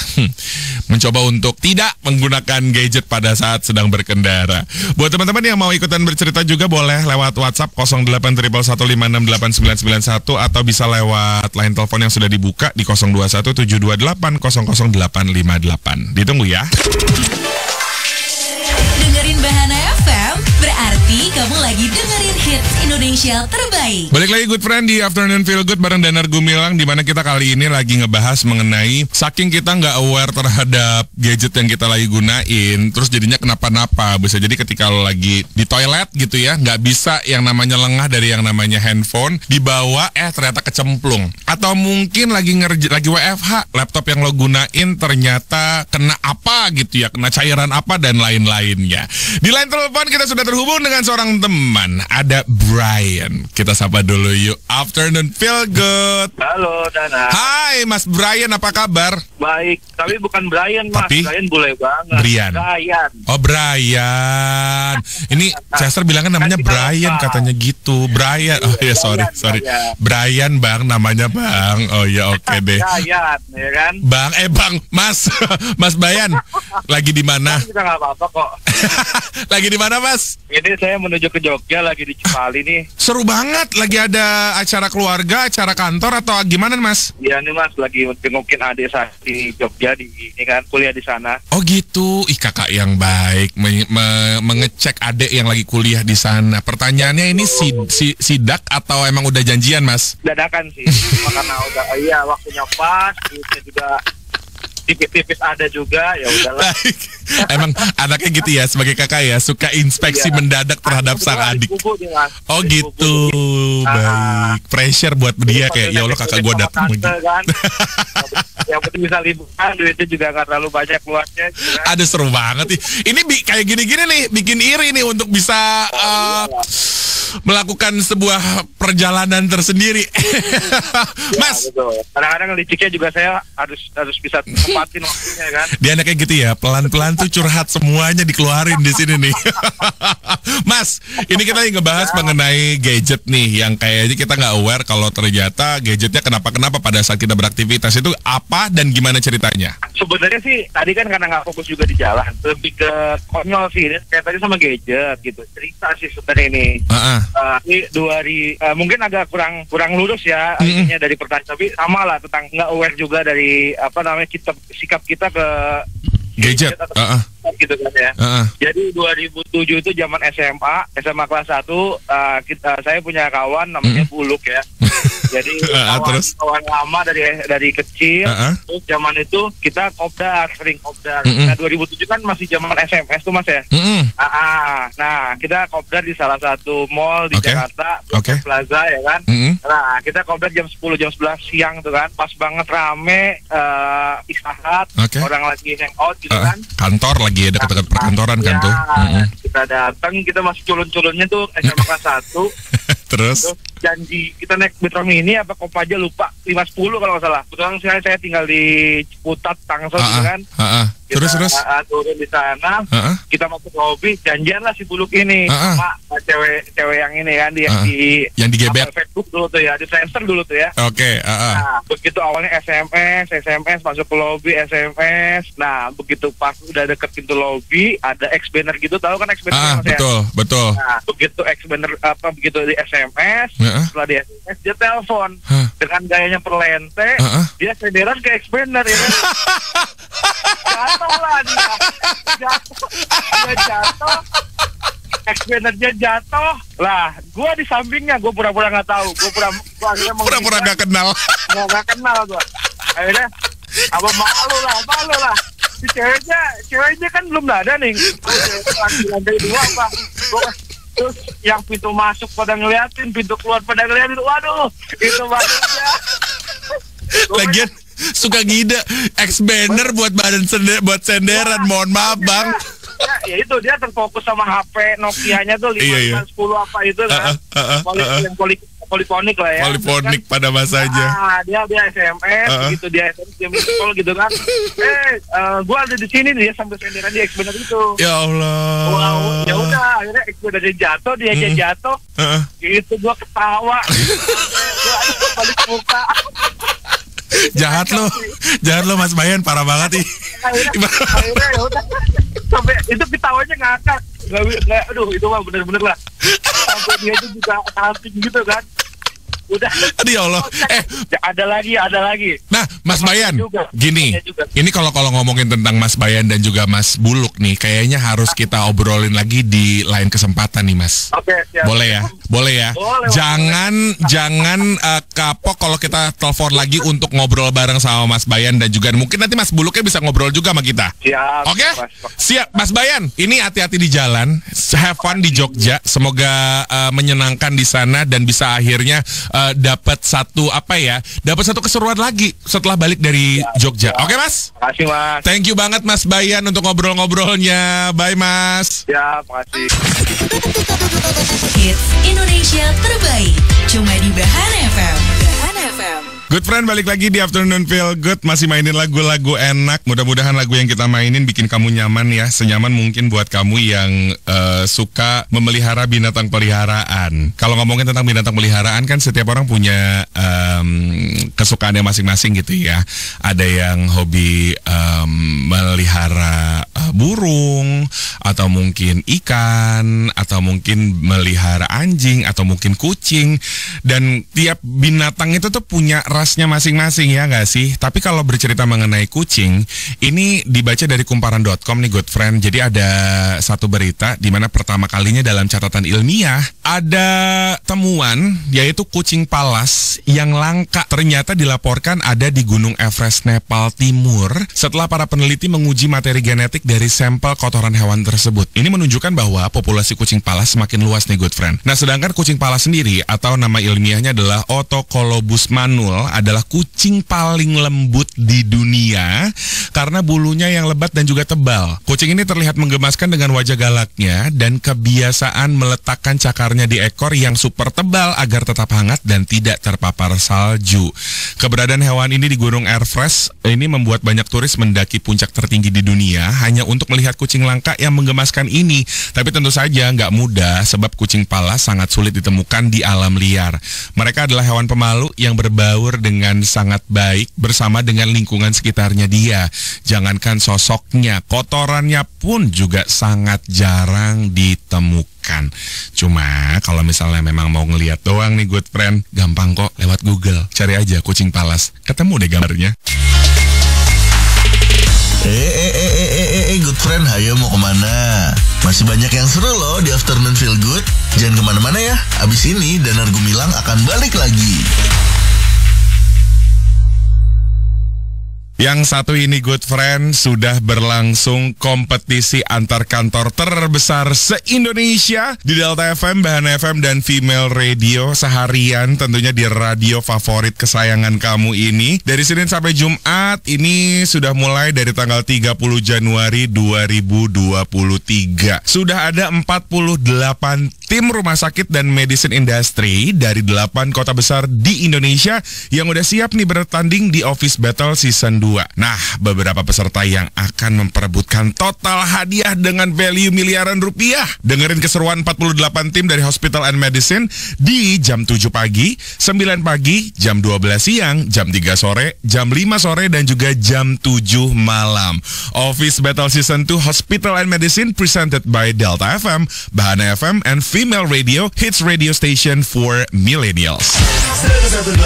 mencoba untuk tidak menggunakan gadget pada saat sedang berkendara. Buat teman-teman yang mau ikutan bercerita juga boleh lewat WhatsApp 081115689991 atau bisa lewat line telepon yang sudah dibuka di 021728000858. Ditunggu ya. Dengerin Bahana FM berarti kamu lagi dengerin hits Indonesia terbaik. Balik lagi Good Friend di Afternoon Feel Good bareng Danar Gumilang, di mana kita kali ini lagi ngebahas mengenai saking kita nggak aware terhadap gadget yang kita lagi gunain, terus jadinya kenapa-napa. Bisa jadi ketika lo lagi di toilet gitu ya, nggak bisa yang namanya lengah dari yang namanya handphone, dibawa ternyata kecemplung. Atau mungkin lagi WFH, laptop yang lo gunain ternyata kena apa gitu ya, kena cairan apa dan lain-lainnya. Di line telepon kita sudah terhubung dengan seorang teman. Ada Brian. Kita sapa dulu yuk. Afternoon Feel Good. Halo Dana. Hai Mas Brian, apa kabar? Baik, tapi bukan Brian Mas. Tapi? Brian bule banget. Brian. Oh Brian. Ini Chester bilangnya namanya Brian, katanya gitu. Brian. Oh ya sorry. Brian Bang namanya Bang. Oh ya oke deh. Brian, ya kan? Bang, Mas. Mas Brian. Lagi di mana? Kita nggak apa-apa kok. Lagi di mana Mas? Ini saya menuju ke Jogja, lagi di Cipali nih. Seru banget, lagi ada acara keluarga, acara kantor atau gimana Mas? Iya nih Mas, lagi jengukin adik saya di Jogja, ini kan kuliah di sana. Oh gitu, kakak yang baik mengecek adik yang lagi kuliah di sana. Pertanyaannya ini sidak atau emang udah janjian Mas? Dadakan sih, karena udah waktunya pas, duitnya juga tipis-tipis ada juga, ya udahlah. Emang anaknya gitu ya, sebagai kakak ya, suka inspeksi mendadak terhadap sang adik. Oh gitu. baik. Pressure buat dia kayak ya Allah kakak gue datang lagi. Kan? Yang penting bisa liburan, duitnya juga nggak terlalu banyak keluarnya. Ada seru banget nih. Ini kayak gini-gini nih, bikin iri nih untuk bisa melakukan sebuah perjalanan tersendiri. Mas, kadang-kadang liciknya juga saya harus bisa tempatin waktunya kan. Dia anaknya gitu ya, pelan-pelan tuh curhat semuanya dikeluarin di sini nih. Mas, ini kita ngebahas mengenai gadget nih, yang kayaknya kita nggak aware kalau ternyata gadgetnya kenapa-kenapa pada saat kita beraktivitas itu apa dan gimana ceritanya? Sebenarnya sih tadi kan karena nggak fokus juga di jalan, lebih ke konyol sih, ini kaitannya sama gadget gitu. Cerita sih sebenarnya ini. Ini mungkin agak kurang lurus ya artinya dari pertanyaan, tapi sama lah tentang nggak aware juga dari sikap kita ke gadget. Gitu kan ya. Jadi 2007 itu zaman SMA kelas 1, saya punya kawan namanya Buluk ya. Jadi kawan lama dari kecil. Terus zaman itu kita sering kopdar. Nah 2007 kan masih zaman SMS tuh Mas ya. Nah kita kopdar di salah satu mall di Jakarta, Plaza ya kan. Nah kita kopdar jam 10 jam 11 siang tuh kan. Pas banget rame istirahat, orang lagi hangout gitu kan. Kantor lagi dekat-dekat perkantoran kan tuh. Kita datang, kita masih culun-culunnya tuh SMA kelas 1. Terus janji kita naik Metro Mini apa Kopaja lupa 510 kalau nggak salah. Kebetulan saya tinggal di Ciputat Tangsel gitu kan. Terus turun di sana, kita masuk lobby, janjian lah si Buluk ini sama cewek yang ini kan yang digebet Facebook dulu tuh ya, di Friendster dulu tuh ya. Nah, begitu awalnya SMS masuk ke lobby SMS. Nah, begitu pas udah deket pintu lobby ada X-banner gitu, tahu kan X-banner betul. Nah, begitu X-banner begitu di SMS, setelah di SMS dia telepon dengan gayanya perlente, dia senderan ke X-banner ya kan. Jatuh lah dia jatuh, X-bannernya jatuh lah, gue di sampingnya, gue pura-pura nggak tahu, gue pura-pura nggak kenal, gue akhirnya malu lah. Si ceweknya kan belum ada nih, lantai 2 apa, terus yang pintu masuk pada ngeliatin, pintu keluar pada ngeliatin, waduh itu maksudnya. Lagian suka ngide X-banner buat buat senderan, mohon maaf bang. Ya itu dia terfokus sama HP Nokia-nya tuh 5510 apa itu kan. Yang poliponik lah ya. Poliponik pada masanya. Dia SMS, begitu dia SMS dia minta call gitu kan. Gua ada di sini, dia sampai senderan di X-banner itu. Ya Allah. Ya udah, akhirnya X-banner jatuh, dia aja jatuh. Itu gua ketawa. Gua balik muka. Jahat lo Mas Bayan, parah banget nih. Akhirnya ya udah, sampai itu ketawanya ngakak. Aduh itu mah bener-bener lah. Sampai dia itu juga samping gitu kan. Udah. Aduh ya Allah. Ada lagi. Nah, Mas Bayan, gini. Ini kalau ngomongin tentang Mas Bayan dan juga Mas Buluk nih, kayaknya harus kita obrolin lagi di lain kesempatan nih, Mas. Siap. Boleh ya? Boleh. Jangan kapok kalau kita telepon lagi untuk ngobrol bareng sama Mas Bayan dan juga mungkin nanti Mas Buluknya bisa ngobrol juga sama kita. Siap. Oke? Siap, Mas Bayan. Ini hati-hati di jalan. Have fun di Jogja. Semoga menyenangkan di sana dan bisa akhirnya dapat satu keseruan lagi setelah balik dari Jogja. Oke, Mas? Makasih, Mas. Thank you banget Mas Bayan untuk ngobrol-ngobrolnya. Bye, Mas. Ya, makasih. Hits Indonesia terbaik cuma di Bahana FM. Good friend, balik lagi di Afternoon Feel Good. Masih mainin lagu-lagu enak. Mudah-mudahan lagu yang kita mainin bikin kamu nyaman ya. Senyaman mungkin buat kamu yang suka memelihara binatang peliharaan. Kalau ngomongin tentang binatang peliharaan kan setiap orang punya kesukaannya masing-masing gitu ya. Ada yang hobi melihara burung, atau mungkin ikan, atau mungkin melihara anjing, atau mungkin kucing. Dan tiap binatang itu tuh punya rasnya masing-masing ya nggak sih? Tapi kalau bercerita mengenai kucing, ini dibaca dari kumparan.com nih good friend. Jadi ada satu berita di mana pertama kalinya dalam catatan ilmiah ada temuan yaitu kucing palas yang langka ternyata dilaporkan ada di Gunung Everest Nepal Timur setelah para peneliti menguji materi genetik dari sampel kotoran hewan tersebut. Ini menunjukkan bahwa populasi kucing palas semakin luas nih good friend. Nah, sedangkan kucing palas sendiri atau nama ilmiahnya adalah Otocolobus manul adalah kucing paling lembut di dunia karena bulunya yang lebat dan juga tebal. Kucing ini terlihat menggemaskan dengan wajah galaknya dan kebiasaan meletakkan cakarnya di ekor yang super tebal agar tetap hangat dan tidak terpapar salju. Keberadaan hewan ini di Gunung Everest ini membuat banyak turis mendaki puncak tertinggi di dunia hanya untuk melihat kucing langka yang menggemaskan ini. Tapi tentu saja nggak mudah sebab kucing palas sangat sulit ditemukan di alam liar. Mereka adalah hewan pemalu yang berbaur dengan sangat baik bersama dengan lingkungan sekitarnya dia. Jangankan sosoknya, kotorannya pun juga sangat jarang ditemukan. Cuma kalau misalnya memang mau ngelihat doang nih good friend, gampang kok lewat Google. Cari aja kucing palas, ketemu deh gambarnya. Good friend, ayo mau kemana? Masih banyak yang seru loh di Afternoon Feel Good. Jangan kemana-mana ya, abis ini Danar Gumilang akan balik lagi. Yang satu ini good friend, sudah berlangsung kompetisi antar kantor terbesar se-Indonesia di Delta FM, Bahana FM, dan Female Radio seharian tentunya di radio favorit kesayangan kamu ini. Dari Senin sampai Jumat ini sudah mulai dari tanggal 30 Januari 2023. Sudah ada 48 tim rumah sakit dan medicine industry dari 8 kota besar di Indonesia yang udah siap nih bertanding di Office Battle Season 2. Nah, beberapa peserta yang akan memperebutkan total hadiah dengan value miliaran rupiah. Dengerin keseruan 48 tim dari Hospital and Medicine di jam 7 pagi, 9 pagi, jam 12 siang, jam 3 sore, jam 5 sore, dan juga jam 7 malam. Office Battle Season 2 Hospital and Medicine presented by Delta FM, Bahana FM, and Female Radio, hits radio station for millennials. 101.8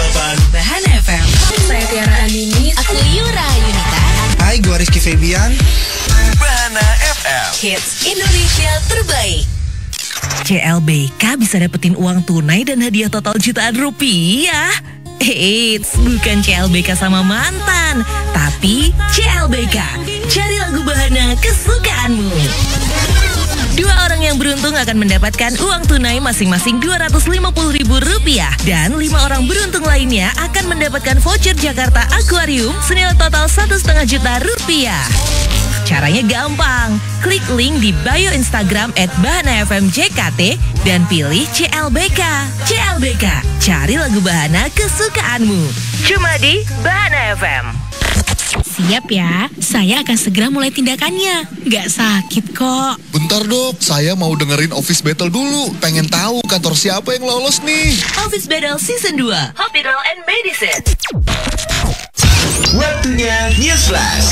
Bahana FM. Saya Tiara Andini. Aku Yura Yunita. Hai, gue Rizky Febian. Bahana FM. Hits Indonesia terbaik. CLBK bisa dapetin uang tunai dan hadiah total jutaan rupiah. Eits, bukan CLBK sama mantan, tapi CLBK. Cari lagu Bahana kesukaanmu. 2 orang yang beruntung akan mendapatkan uang tunai masing-masing Rp250.000 dan 5 orang beruntung lainnya akan mendapatkan voucher Jakarta Aquarium senilai total Rp1,5 juta. Caranya gampang, klik link di bio Instagram @bahanafmjkt dan pilih CLBK. CLBK, cari lagu Bahana kesukaanmu. Cuma di Bahana FM. Siap ya, saya akan segera mulai tindakannya. Nggak sakit kok. Bentar dok, saya mau dengerin Office Battle dulu. Pengen tahu kantor siapa yang lolos nih. Office Battle Season 2, Hospital and Medicine. Waktunya News Flash.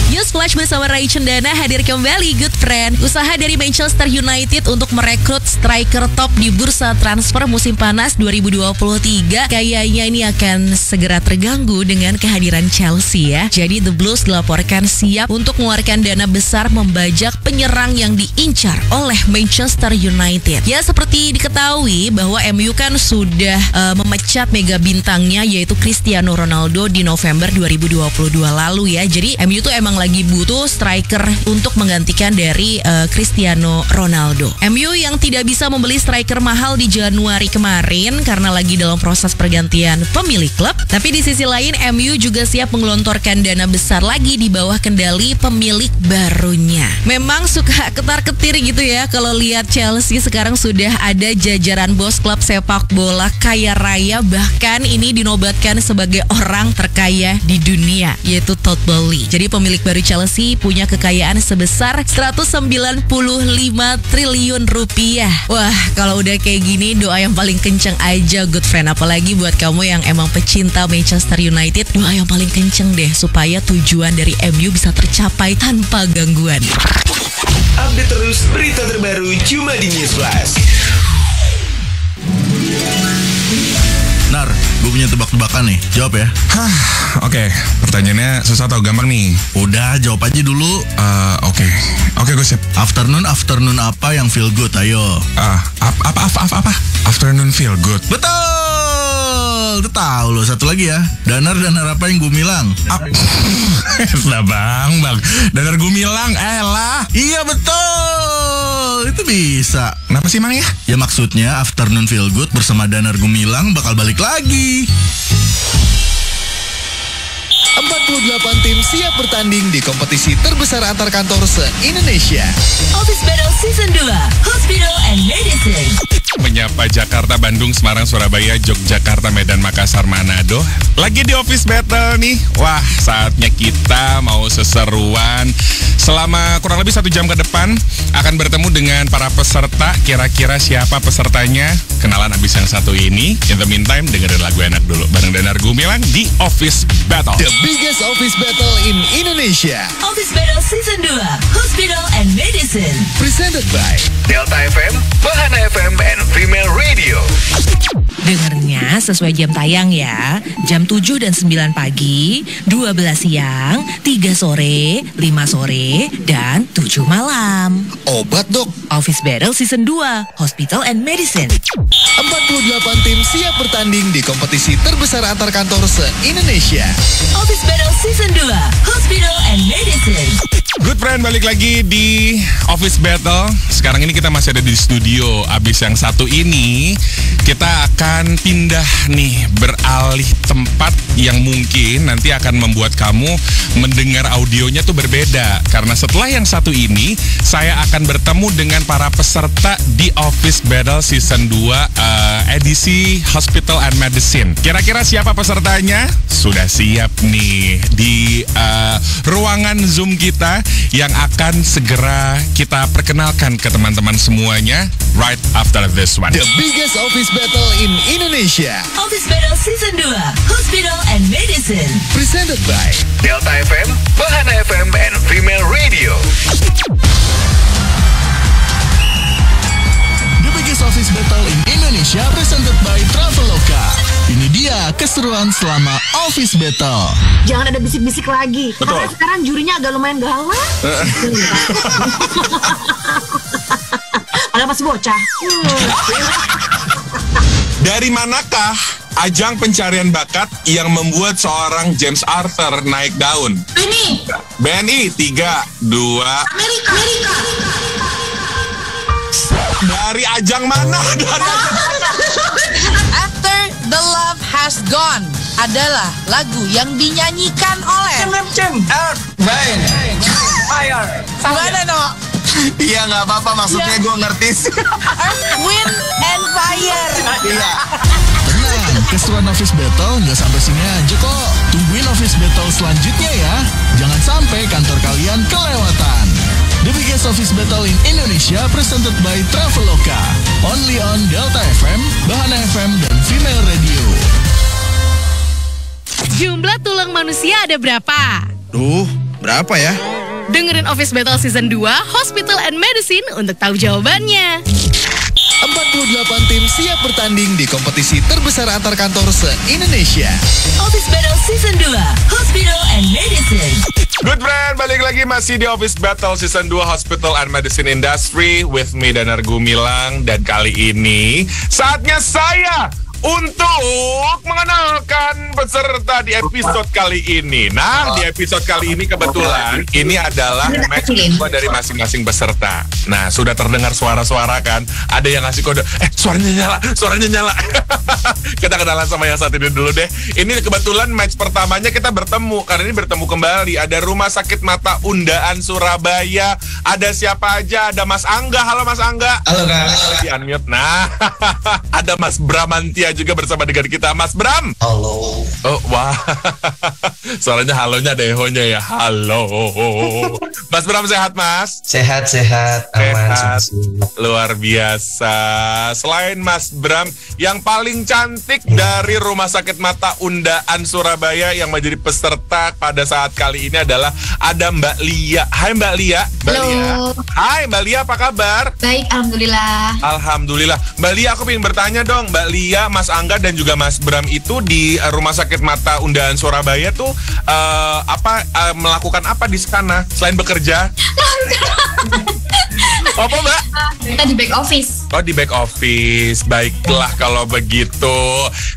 News Flash bersama Ray Cendana hadir kembali, good friend. Usaha dari Manchester United untuk merekrut striker top di bursa transfer musim panas 2023 kayaknya ini akan segera terganggu dengan kehadiran Chelsea ya. Jadi The Blues dilaporkan siap untuk mengeluarkan dana besar membajak penyerang yang diincar oleh Manchester United. Ya, seperti diketahui bahwa MU kan sudah memecat mega bintangnya yaitu Cristiano Ronaldo di November 2022 lalu ya. Jadi MU tuh emang lagi butuh striker untuk menggantikan dari Cristiano Ronaldo. MU yang tidak bisa membeli striker mahal di Januari kemarin karena lagi dalam proses pergantian pemilik klub. Tapi di sisi lain MU juga siap menggelontorkan dana besar lagi di bawah kendali pemilik barunya. Memang suka ketar-ketir gitu ya kalau lihat Chelsea sekarang sudah ada jajaran bos klub sepak bola kaya raya, bahkan ini dinobatkan sebagai orang terkaya di dunia yaitu Todd Boehly. Jadi pemilik baru Chelsea punya kekayaan sebesar 195 triliun rupiah. Wah, kalau udah kayak gini doa yang paling kenceng aja good friend. Apalagi buat kamu yang emang pecinta Manchester United, doa yang paling kenceng deh supaya tujuan dari MU bisa tercapai tanpa gangguan. Update terus berita terbaru cuma di News Flash. Nar, gue punya tebak-tebakan nih, jawab ya. Oke, pertanyaannya susah atau gampang nih? Udah, jawab aja dulu. Oke, gue siap. Afternoon apa yang feel good, ayo. Apa? Afternoon feel good. Betul! betul. Itu tahu loh. Satu lagi ya. Danar apa yang Gumilang? Lah bang. Danar Gumilang, lah. Iya betul. Itu bisa. Kenapa sih Mang ya? Ya maksudnya Afternoon Feel Good bersama Danar Gumilang bakal balik lagi. 48 tim siap bertanding di kompetisi terbesar antar kantor se-Indonesia. Office Battle Season 2, Hospital and Medicine. Menyapa Jakarta, Bandung, Semarang, Surabaya, Yogyakarta, Medan, Makassar, Manado. Lagi di Office Battle nih. Wah, saatnya kita mau seseruan. Selama kurang lebih 1 jam ke depan akan bertemu dengan para peserta. Kira-kira siapa pesertanya? Kenalan abis yang satu ini. In the meantime, dengerin lagu enak dulu bareng Danar Gumilang di Office Battle. The biggest office battle in Indonesia. Office Battle Season 2, Hospital and Medicine. Presented by Delta FM, Bahana FM, and Female Radio. Dengernya sesuai jam tayang ya. Jam 7 dan 9 pagi, 12 siang, 3 sore, 5 sore, dan 7 malam. Obat dok. Office Battle Season 2, Hospital and Medicine. 48 tim siap bertanding di kompetisi terbesar antar kantor se-Indonesia. Office Battle Season 2, Hospital and Medicine. Good friend, balik lagi di Office Battle. Sekarang ini kita masih ada di studio. Abis yang satu ini, kita akan pindah nih, beralih tempat yang mungkin nanti akan membuat kamu mendengar audionya tuh berbeda. Karena setelah yang satu ini, saya akan bertemu dengan para peserta di Office Battle Season 2 edisi Hospital and Medicine. Kira-kira siapa pesertanya? Sudah siap nih di ruangan Zoom kita yang akan segera kita perkenalkan ke teman-teman semuanya right after this one. The biggest office battle in Indonesia. Office Battle Season 2, Hospital and Medicine. Presented by Delta FM, Bahana FM, and Female Radio. The biggest office battle in Indonesia presented by Traveloka. Ini dia keseruan selama Office Battle. Jangan ada bisik-bisik lagi. Betul. Karena sekarang jurinya agak lumayan galak. Padahal masih bocah. Dari manakah ajang pencarian bakat yang membuat seorang James Arthur naik daun? BNI 3, 2. Amerika. Dari ajang mana? After the Love Has Gone adalah lagu yang dinyanyikan oleh Earth, Rain, Fire. Gimana no? Iya nggak apa-apa, maksudnya gue ngerti sih. Earth, Wind, and Fire. Iya. Tenang, keseruan Office Battle nggak sampai sini aja kok. Tungguin Office Battle selanjutnya ya. Jangan sampai kantor kalian kelewatan. The biggest office battle in Indonesia presented by Traveloka. Only on Delta FM, Bahana FM, dan Female Radio. Jumlah tulang manusia ada berapa? Berapa ya? Dengerin Office Battle Season 2, Hospital and Medicine untuk tahu jawabannya. 48 tim siap bertanding di kompetisi terbesar antar kantor se-Indonesia. Office Battle Season 2, Hospital and Medicine. Good friend, balik lagi masih di Office Battle Season 2 Hospital and Medicine Industry with me Danar Gumilang. Dan kali ini saatnya saya untuk mengenalkan peserta di episode kali ini. Nah, di episode kali ini kebetulan ini adalah match kedua dari masing-masing peserta. Nah, sudah terdengar suara-suara kan? Ada yang ngasih kode, suaranya nyala. Kita kenalan sama yang satu ini dulu deh. Ini kebetulan match pertamanya kita bertemu. Karena ini bertemu kembali. Ada Rumah Sakit Mata Undaan Surabaya. Ada siapa aja? Ada Mas Angga. Halo Mas Angga. Halo Kak. Di unmute. Nah, ada Mas Bramantia juga bersama dengan kita. Mas Bram. Halo. Oh, wah. Suaranya halonya ada ehonya ya. Halo. Mas Bram sehat, Mas? Sehat. Aman. Sehat. Luar biasa. Selain Mas Bram, yang paling cantik dari Rumah Sakit Mata Undaan Surabaya yang menjadi peserta pada saat kali ini adalah ada Mbak Lia. Hai Mbak Lia. Halo. Hai Mbak Lia, apa kabar? Baik, alhamdulillah. Alhamdulillah. Mbak Lia, aku ingin bertanya dong, Mbak Lia, Mas Angga dan juga Mas Bram itu di Rumah Sakit Mata Undaan Surabaya tuh melakukan apa di sana selain bekerja? Apa Mbak? Kita di back office. Oh, di back office. Baiklah kalau begitu.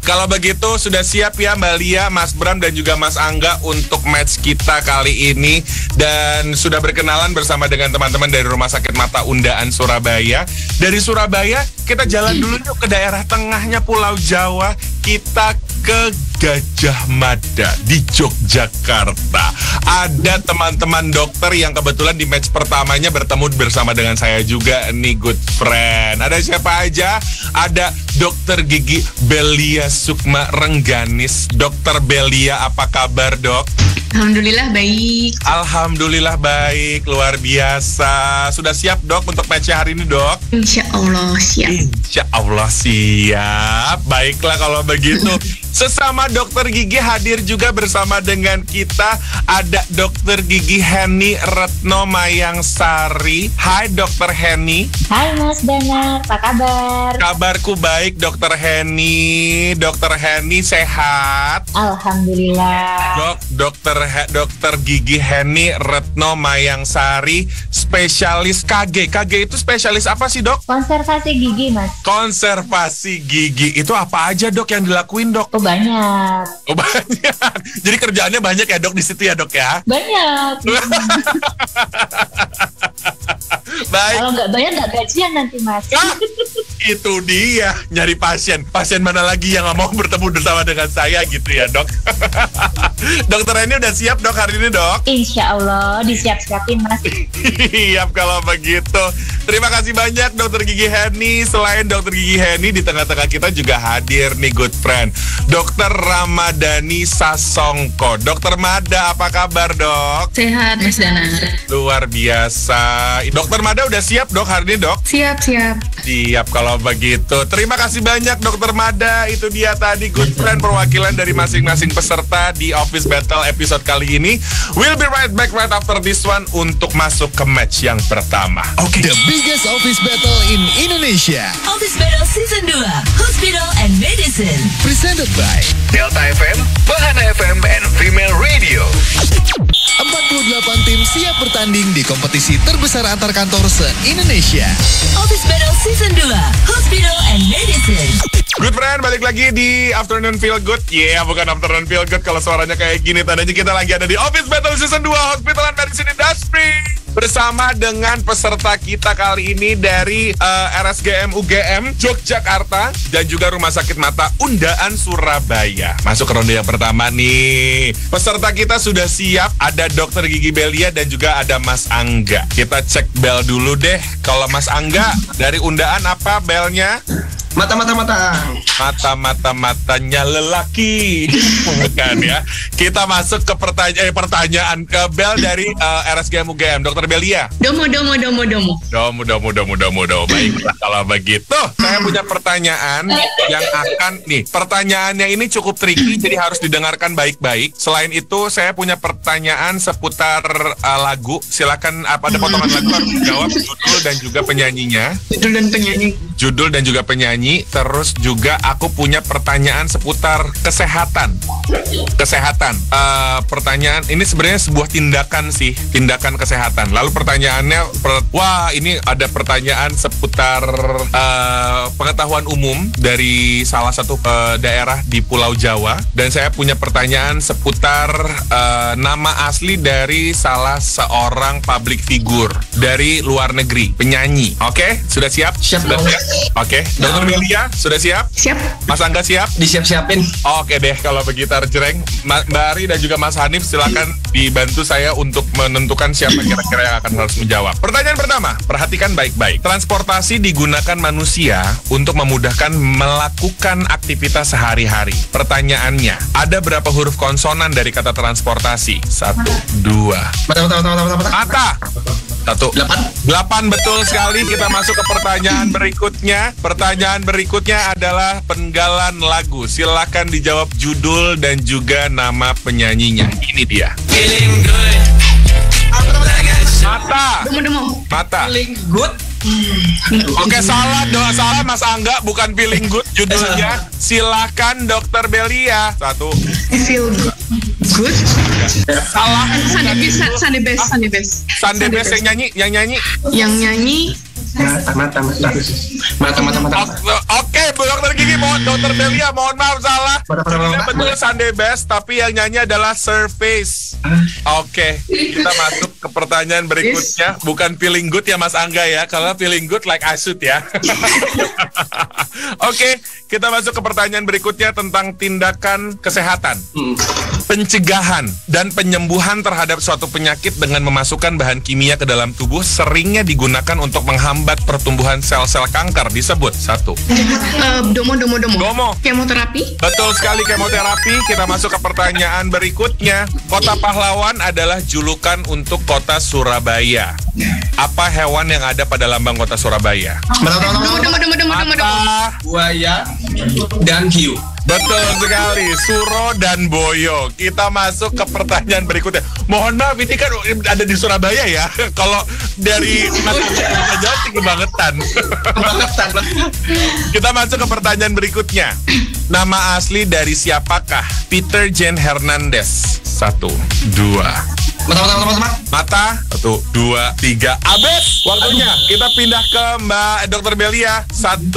Kalau begitu sudah siap ya Mbak Lia, Mas Bram dan juga Mas Angga untuk match kita kali ini. Dan sudah berkenalan bersama dengan teman-teman dari Rumah Sakit Mata Undaan Surabaya. Dari Surabaya kita jalan dulu yuk ke daerah tengahnya Pulau Jawa. Kita ke Gajah Mada di Yogyakarta. Ada teman-teman dokter yang kebetulan di match pertamanya bertemu bersama dengan saya juga nih, good friend. Ada siapa aja? Ada Dokter Gigi Belia Sukma Rengganis. Dokter Belia, apa kabar dok? Alhamdulillah baik. Alhamdulillah baik, luar biasa. Sudah siap dok untuk match hari ini dok? Insya Allah siap. Insya Allah siap. Baiklah kalau begitu. Sesama dokter gigi hadir juga bersama dengan kita. Ada Dokter Gigi Heni Retno Mayangsari. Hai Dokter Heni. Hai Mas Dana, apa kabar? Kabarku baik Dokter Heni. Dokter Heni sehat? Alhamdulillah. Dokter Gigi Heni Retno Mayangsari, spesialis KG. KG itu spesialis apa sih dok? Konservasi gigi Mas. Konservasi gigi itu apa aja dok yang dilakuin dok? Oh banyak. Oh banyak. Jadi kerjaannya banyak ya dok di situ ya dok ya? Banyak. Baik. Kalau nggak banyak nggak gajian nanti Mas. Itu dia, nyari pasien. Pasien mana lagi yang nggak mau bertemu bersama dengan saya gitu ya dok? Dokter ini udah siap dok hari ini dok? Insya Allah disiap-siapin Mas. Siap kalau begitu. Terima kasih banyak Dokter Gigi Heni. Selain Dokter Gigi Heni, di tengah-tengah kita juga hadir nih good friend, Dokter Ramadhani Sasongko. Dokter Mada, apa kabar dok? Sehat Mas Danar. Luar biasa. Dokter Mada udah siap dok hari ini dok? Siap. Siap kalau begitu. Terima kasih banyak Dokter Mada. Itu dia tadi good friend perwakilan dari masing-masing peserta di Office Battle episode kali ini. We'll be right back right after this one untuk masuk ke match yang pertama. Oke. The biggest office battle in Indonesia. Office Battle Season 2, Hospital and Medicine. Presented by Delta FM, Bahana FM, and Female Radio. 48 tim siap bertanding di kompetisi terbesar antar kantor se-Indonesia. Office Battle Season 2, Hospital and Medicine. Good friend, balik lagi di Afternoon Feel Good. Bukan Afternoon Feel Good kalau suaranya kayak gini. Tandanya kita lagi ada di Office Battle Season 2, Hospital and Medicine Industry. Bersama dengan peserta kita kali ini dari RSGM UGM Yogyakarta dan juga Rumah Sakit Mata Undaan Surabaya. Masuk ke ronde yang pertama nih. Peserta kita sudah siap. Ada Dokter Gigi Belia dan juga ada Mas Angga. Kita cek bel dulu deh. Kalau Mas Angga dari Undaan apa belnya? Mata-matanya lelaki. Bukan ya. Kita masuk ke pertanyaan ke bel dari RSGM UGM. Dokter Belia. Domo. Baiklah kalau begitu. Saya punya pertanyaan yang akan pertanyaannya ini cukup tricky, jadi harus didengarkan baik-baik. Selain itu saya punya pertanyaan seputar lagu. Silakan ada potongan lagu harus dijawab judul dan juga penyanyinya. Judul dan juga penyanyi. Terus juga aku punya pertanyaan seputar kesehatan. Pertanyaan ini sebenarnya sebuah tindakan kesehatan. Lalu pertanyaannya, ini ada pertanyaan seputar pengetahuan umum dari salah satu daerah di Pulau Jawa. Dan saya punya pertanyaan seputar nama asli dari salah seorang public figure dari luar negeri, penyanyi. Oke, sudah siap? Sudah siap. Oke, Dokter Belia sudah siap? Siap. Mas Angga siap? Disiap-siapin. Oke deh, kalau begitu Arjreng, Mbak Ari dan juga Mas Hanif silakan dibantu saya untuk menentukan siapa kira-kira yang akan harus menjawab. Pertanyaan pertama, perhatikan baik-baik. Transportasi digunakan manusia untuk memudahkan melakukan aktivitas sehari-hari. Pertanyaannya, ada berapa huruf konsonan dari kata transportasi? 1, 2. Mata. 8 betul sekali. Kita masuk ke pertanyaan berikutnya. Pertanyaan berikutnya adalah penggalan lagu. Silakan dijawab judul dan juga nama penyanyinya. Ini dia. Feeling good. Mata. Feeling good. Oke, salah Mas Angga, bukan feeling good judulnya. Silakan Dokter Belia. 1. Feel good. Salah. Sunday best yang nyanyi. Yang nyanyi Mata. Oke, Bu Dokter Gigi, Dokter Delia, mohon maaf salah. Ini betul Sunday Best, tapi yang nyanyi adalah Surface. Oke, kita masuk ke pertanyaan berikutnya. Bukan feeling good ya Mas Angga ya. Kalau feeling good like I should ya. Oke, kita masuk ke pertanyaan berikutnya tentang tindakan kesehatan. Pencegahan dan penyembuhan terhadap suatu penyakit dengan memasukkan bahan kimia ke dalam tubuh seringnya digunakan untuk menghambat pertumbuhan sel-sel kanker disebut satu. Domo. Kemoterapi. Betul sekali, kemoterapi. Kita masuk ke pertanyaan berikutnya. Kota pahlawan adalah julukan untuk kota Surabaya. Apa hewan yang ada pada lambang kota Surabaya? Domo. Buaya dan hiu. Betul sekali, Suro dan Boyo. Kita masuk ke pertanyaan berikutnya. Mohon maaf, ini kan ada di Surabaya ya. Kalau dari Mas jawab sih kebangetan. Kita masuk ke pertanyaan berikutnya. Nama asli dari siapakah Peter Jan Hernandez? 1, 2. Mata. 1, 2, 3. Abes waktunya. Kita pindah ke Mbak Dr. Belia. 1.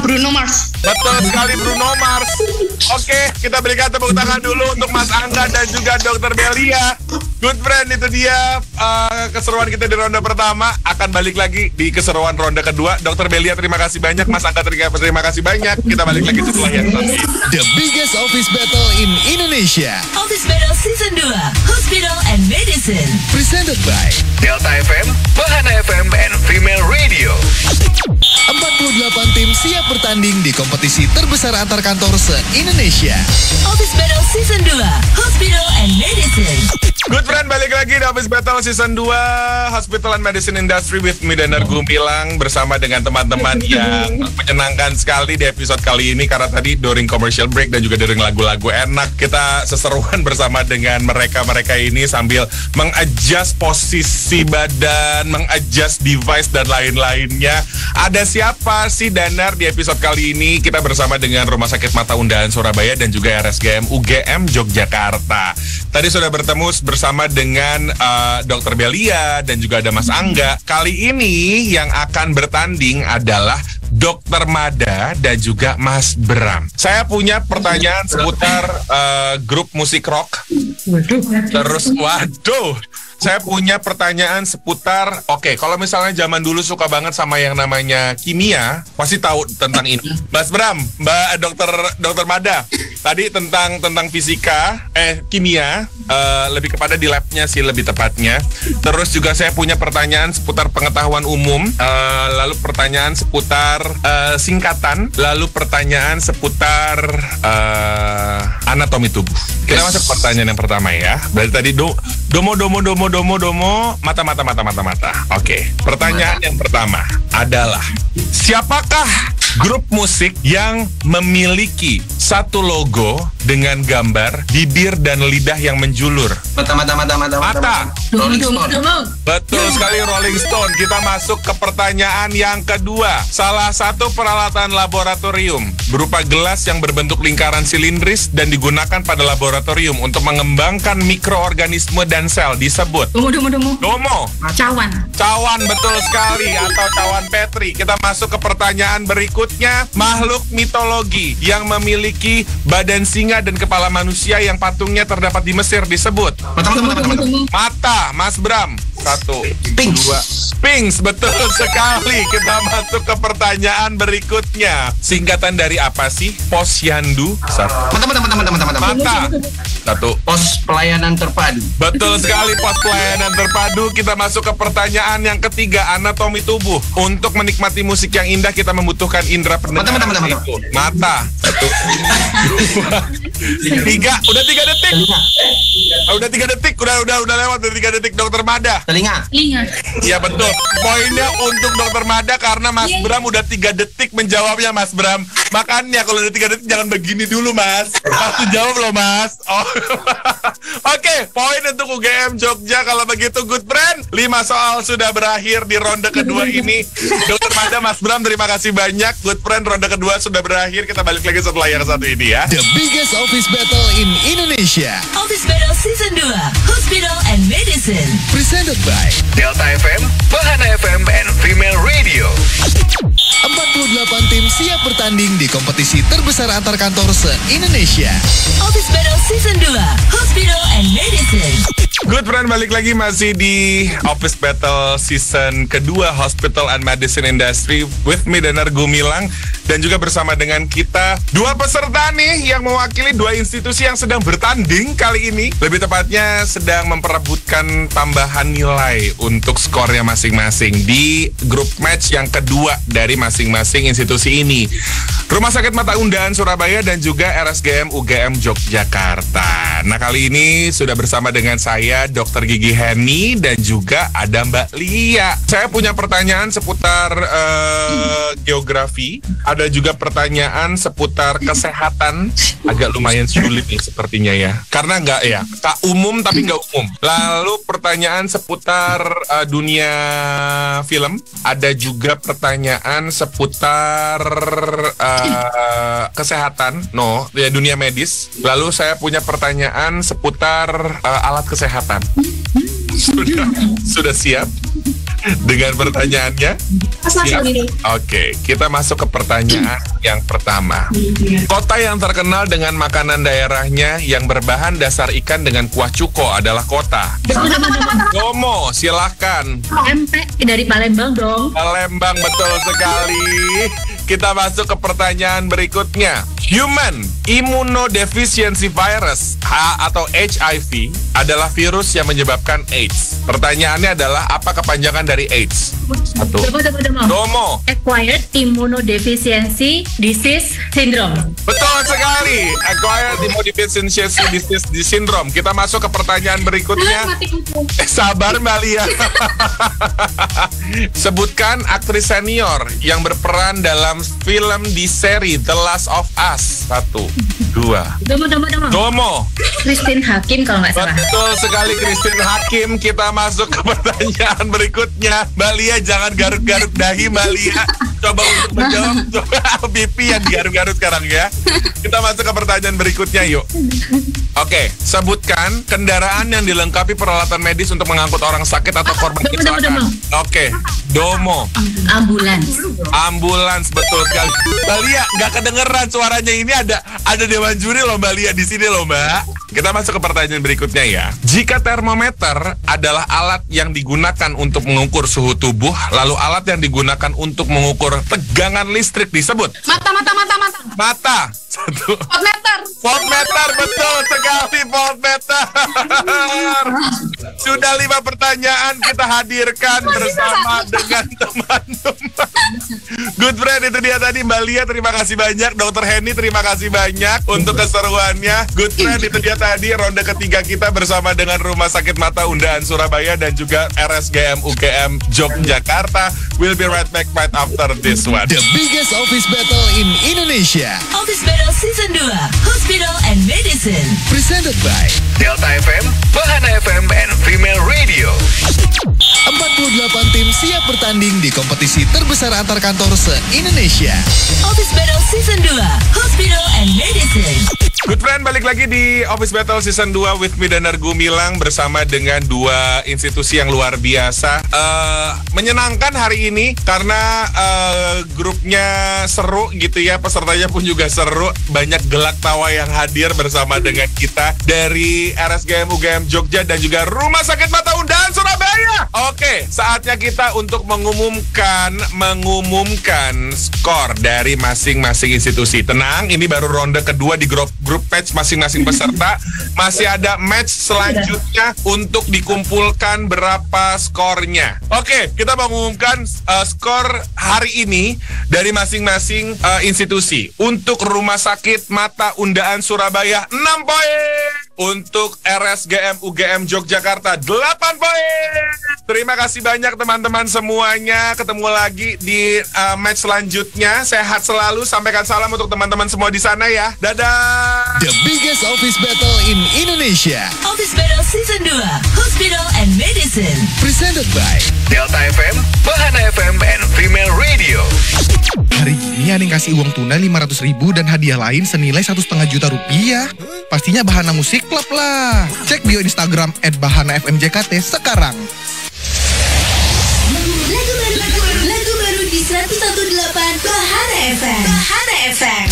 Bruno Mars. Betul sekali, Bruno Mars. Oke, kita berikan tepuk tangan dulu untuk Mas Angga dan juga Dr. Belia. Good friend, itu dia keseruan kita di ronde pertama. Akan balik lagi di keseruan ronde kedua. Dr. Belia, terima kasih banyak. Mas Angga, terima kasih banyak. Kita balik lagi setelah yang tadi. The biggest office battle in Indonesia. Office Battle Season 2, Hospital and Medicine. Presented by Delta FM, Bahana FM, and Female Radio. 48 tim siap bertanding di kompetisi terbesar antar kantor se-Indonesia. Office Battle Season 2, Hospital and Medicine. Good friend, balik lagi di Office Battle Season 2 Hospital and Medicine Industry with me, Danar Gumilang, bersama dengan teman-teman yang menyenangkan sekali di episode kali ini. Karena tadi during commercial break dan juga during lagu-lagu enak, kita seseruan bersama dengan mereka-mereka ini sambil mengadjust posisi badan, mengadjust device dan lain-lainnya. Ada siapa sih Danar di episode kali ini? Kita bersama dengan Rumah Sakit Mata Undahan Surabaya dan juga RSGM UGM Yogyakarta. Tadi sudah bertemu bersama dengan Dr. Belia dan juga ada Mas Angga. Kali ini yang akan bertanding adalah Dr. Mada dan juga Mas Bram. Saya punya pertanyaan seputar grup musik rock. Terus, waduh, saya punya pertanyaan seputar, kalau misalnya zaman dulu suka banget sama yang namanya kimia, pasti tahu tentang ini. Mas Bram, Mbak Dr. Mada, tadi tentang fisika, kimia, lebih kepada di labnya sih lebih tepatnya. Terus juga saya punya pertanyaan seputar pengetahuan umum, lalu pertanyaan seputar singkatan, lalu pertanyaan seputar anatomi tubuh. Kita masuk ke pertanyaan yang pertama ya. Berarti tadi domo, mata. Oke, pertanyaan yang pertama adalah, siapakah grup musik yang memiliki satu logo dengan gambar bibir dan lidah yang menjulur? Mata. Rolling Stone. Betul sekali, Rolling Stone. Kita masuk ke pertanyaan yang kedua. Salah satu peralatan laboratorium berupa gelas yang berbentuk lingkaran silindris dan digunakan pada laboratorium untuk mengembangkan mikroorganisme dan sel disebut? Domo. Cawan, betul sekali, atau cawan Petri. Kita masuk ke pertanyaan berikutnya. Makhluk mitologi yang memiliki badan singa dan kepala manusia yang patungnya terdapat di Mesir disebut? Mata. Mas Bram. 1, 2. Sphinx, betul sekali. Kita masuk ke pertanyaan berikutnya. Singkatan dari apa sih posyandu? Mata. 1. Pos pelayanan terpadu. Betul sekali, pos pelayanan terpadu. Kita masuk ke pertanyaan yang ketiga, anatomi tubuh. Untuk menikmati musik yang indah kita membutuhkan indera pendengaran. Mata. 1, 2, 3. Udah 3 detik. Udah 3 detik. Udah lewat dari 3 detik. Dr. Mada. Telinga. Iya betul. Poinnya untuk Dr. Mada karena Mas Bram udah 3 detik menjawabnya, Mas Bram. Makanya kalau udah 3 detik jangan begini dulu, Mas. Waktu jawab loh, Mas. Oh. Oke, poin untuk UGM Jogja kalau begitu, good friend. 5 soal sudah berakhir di ronde kedua ini. Dr. Mada, Mas Bram, terima kasih banyak. Good friend, ronde kedua sudah berakhir. Kita balik lagi setelah yang satu ini ya. The biggest office battle in Indonesia. Office Battle Season 2, Hospital and Medicine. Presented by Delta FM, Bahana FM, and Female Radio. 48 tim siap bertanding di kompetisi terbesar antar kantor se-Indonesia. Office Battle Season 2, Hospital and Medicine. Good friend, balik lagi masih di Office Battle Season kedua Hospital and Medicine Industry with me, Danar Gumilang. Dan juga bersama dengan kita 2 peserta nih yang mewakili 2 institusi yang sedang bertanding kali ini. Lebih tepatnya sedang memperebutkan tambahan nilai untuk skornya masing-masing di grup match yang kedua dari masing-masing institusi ini. Rumah Sakit Mata Undaan Surabaya dan juga RSGM UGM Yogyakarta. Nah, kali ini sudah bersama dengan saya Dr. Gigi Heni dan juga ada Mbak Lia. Saya punya pertanyaan seputar geografi. Ada juga pertanyaan seputar kesehatan. Agak lumayan sulit nih sepertinya ya. Karena nggak ya, umum tapi nggak umum. Lalu pertanyaan seputar dunia film. Ada juga pertanyaan seputar kesehatan. Ya, dunia medis. Lalu saya punya pertanyaan seputar alat kesehatan. Sudah siap dengan pertanyaannya? Siap? Oke, kita masuk ke pertanyaan yang pertama. Kota yang terkenal dengan makanan daerahnya yang berbahan dasar ikan dengan kuah cuko adalah kota. Domo, silakan. MP dari Palembang dong. Palembang, betul sekali. Kita masuk ke pertanyaan berikutnya. Human Immunodeficiency Virus atau HIV adalah virus yang menyebabkan AIDS. Pertanyaannya adalah apa kepanjangan dari AIDS? Satu. Domo. Acquired Immunodeficiency Disease Syndrome. Betul sekali. Acquired Immunodeficiency Disease Syndrome. Kita masuk ke pertanyaan berikutnya. Sabar, Mbak Lia. Sebutkan aktris senior yang berperan dalam film di seri The Last of Us. 1, 2. Domo. Christine Hakim kalau nggak salah. Betul sekali, Christine Hakim. Kita masuk ke pertanyaan berikutnya. Mbak Lia, jangan garuk-garuk dahi, Mbak Lia. Coba untuk menjawab. Coba pipi yang digaruk-garuk sekarang ya. Kita masuk ke pertanyaan berikutnya yuk. Oke, sebutkan kendaraan yang dilengkapi peralatan medis untuk mengangkut orang sakit atau korban kecelakaan. Oke, Domo. Ambulans, betul sekali. Mbak Lia, nggak kedengeran suaranya ini, ada Dewan Juri loh Mbak Lia di sini loh Mbak. Kita masuk ke pertanyaan berikutnya ya. Jika termometer adalah alat yang digunakan untuk mengukur suhu tubuh, lalu alat yang digunakan untuk mengukur tegangan listrik disebut? Mata. 1. Voltmeter, betul sekali, voltmeter. Sudah 5 pertanyaan kita hadirkan bersama dengan teman-teman. Good friend, itu dia tadi Mbak Lia, terima kasih banyak. Dr. Heni, terima kasih banyak untuk keseruannya. Good friend, itu dia tadi ronde ketiga kita bersama dengan Rumah Sakit Mata Undaan Surabaya dan juga RSGM UGM Yogyakarta. We'll be right back right after this one. The biggest office battle in Indonesia. Office Battle Season 2, Hospital and Medicine. Presented by Delta FM, Bahana FM, and Female Radio. 48 tim siap bertanding di kompetisi terbesar antar kantor se-Indonesia. Office Battle Season 2, Hospital and Medicine. Good friend, balik lagi di Office Battle Season 2 with me, Danar Gumilang, bersama dengan 2 institusi yang luar biasa. Menyenangkan hari ini karena grupnya seru gitu ya, pesertanya pun juga seru. Banyak gelak tawa yang hadir bersama dengan kita dari RSGM UGM Jogja dan juga Rumah Sakit Mata Undaan Surabaya. Oke, saatnya kita untuk mengumumkan skor dari masing-masing institusi. Tenang, ini baru ronde kedua di grup match masing-masing peserta. Masih ada match selanjutnya untuk dikumpulkan berapa skornya. Oke, kita mengumumkan skor hari ini dari masing-masing institusi. Untuk Rumah Sakit Mata Undaan Surabaya 6 poin. untuk RSGM UGM Yogyakarta 8 poin. Terima kasih banyak teman-teman semuanya. Ketemu lagi di match selanjutnya. Sehat selalu. Sampaikan salam untuk teman-teman semua di sana ya. Dadah. The biggest office battle in Indonesia. Office Battle Season 2, Hospital and Medicine. Presented by Delta FM, Bahana FM, and Female Radio. Hari ini ada yang kasih uang tunai 500.000 dan hadiah lain senilai 1,5 juta rupiah. Pastinya Bahana Musik Club lah. Cek bio Instagram @bahanafmjkt sekarang. Lagu baru di 118 Bahana FM. Bahana FM.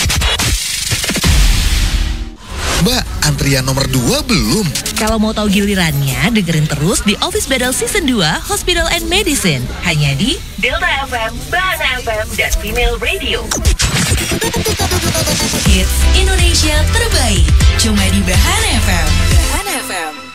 Mbak, antrian nomor 2 belum? Kalau mau tahu gilirannya, dengerin terus di Office Battle Season 2, Hospital and Medicine. Hanya di Delta FM, Bahana FM, dan Female Radio. Hits Indonesia terbaik. Cuma di Bahana FM.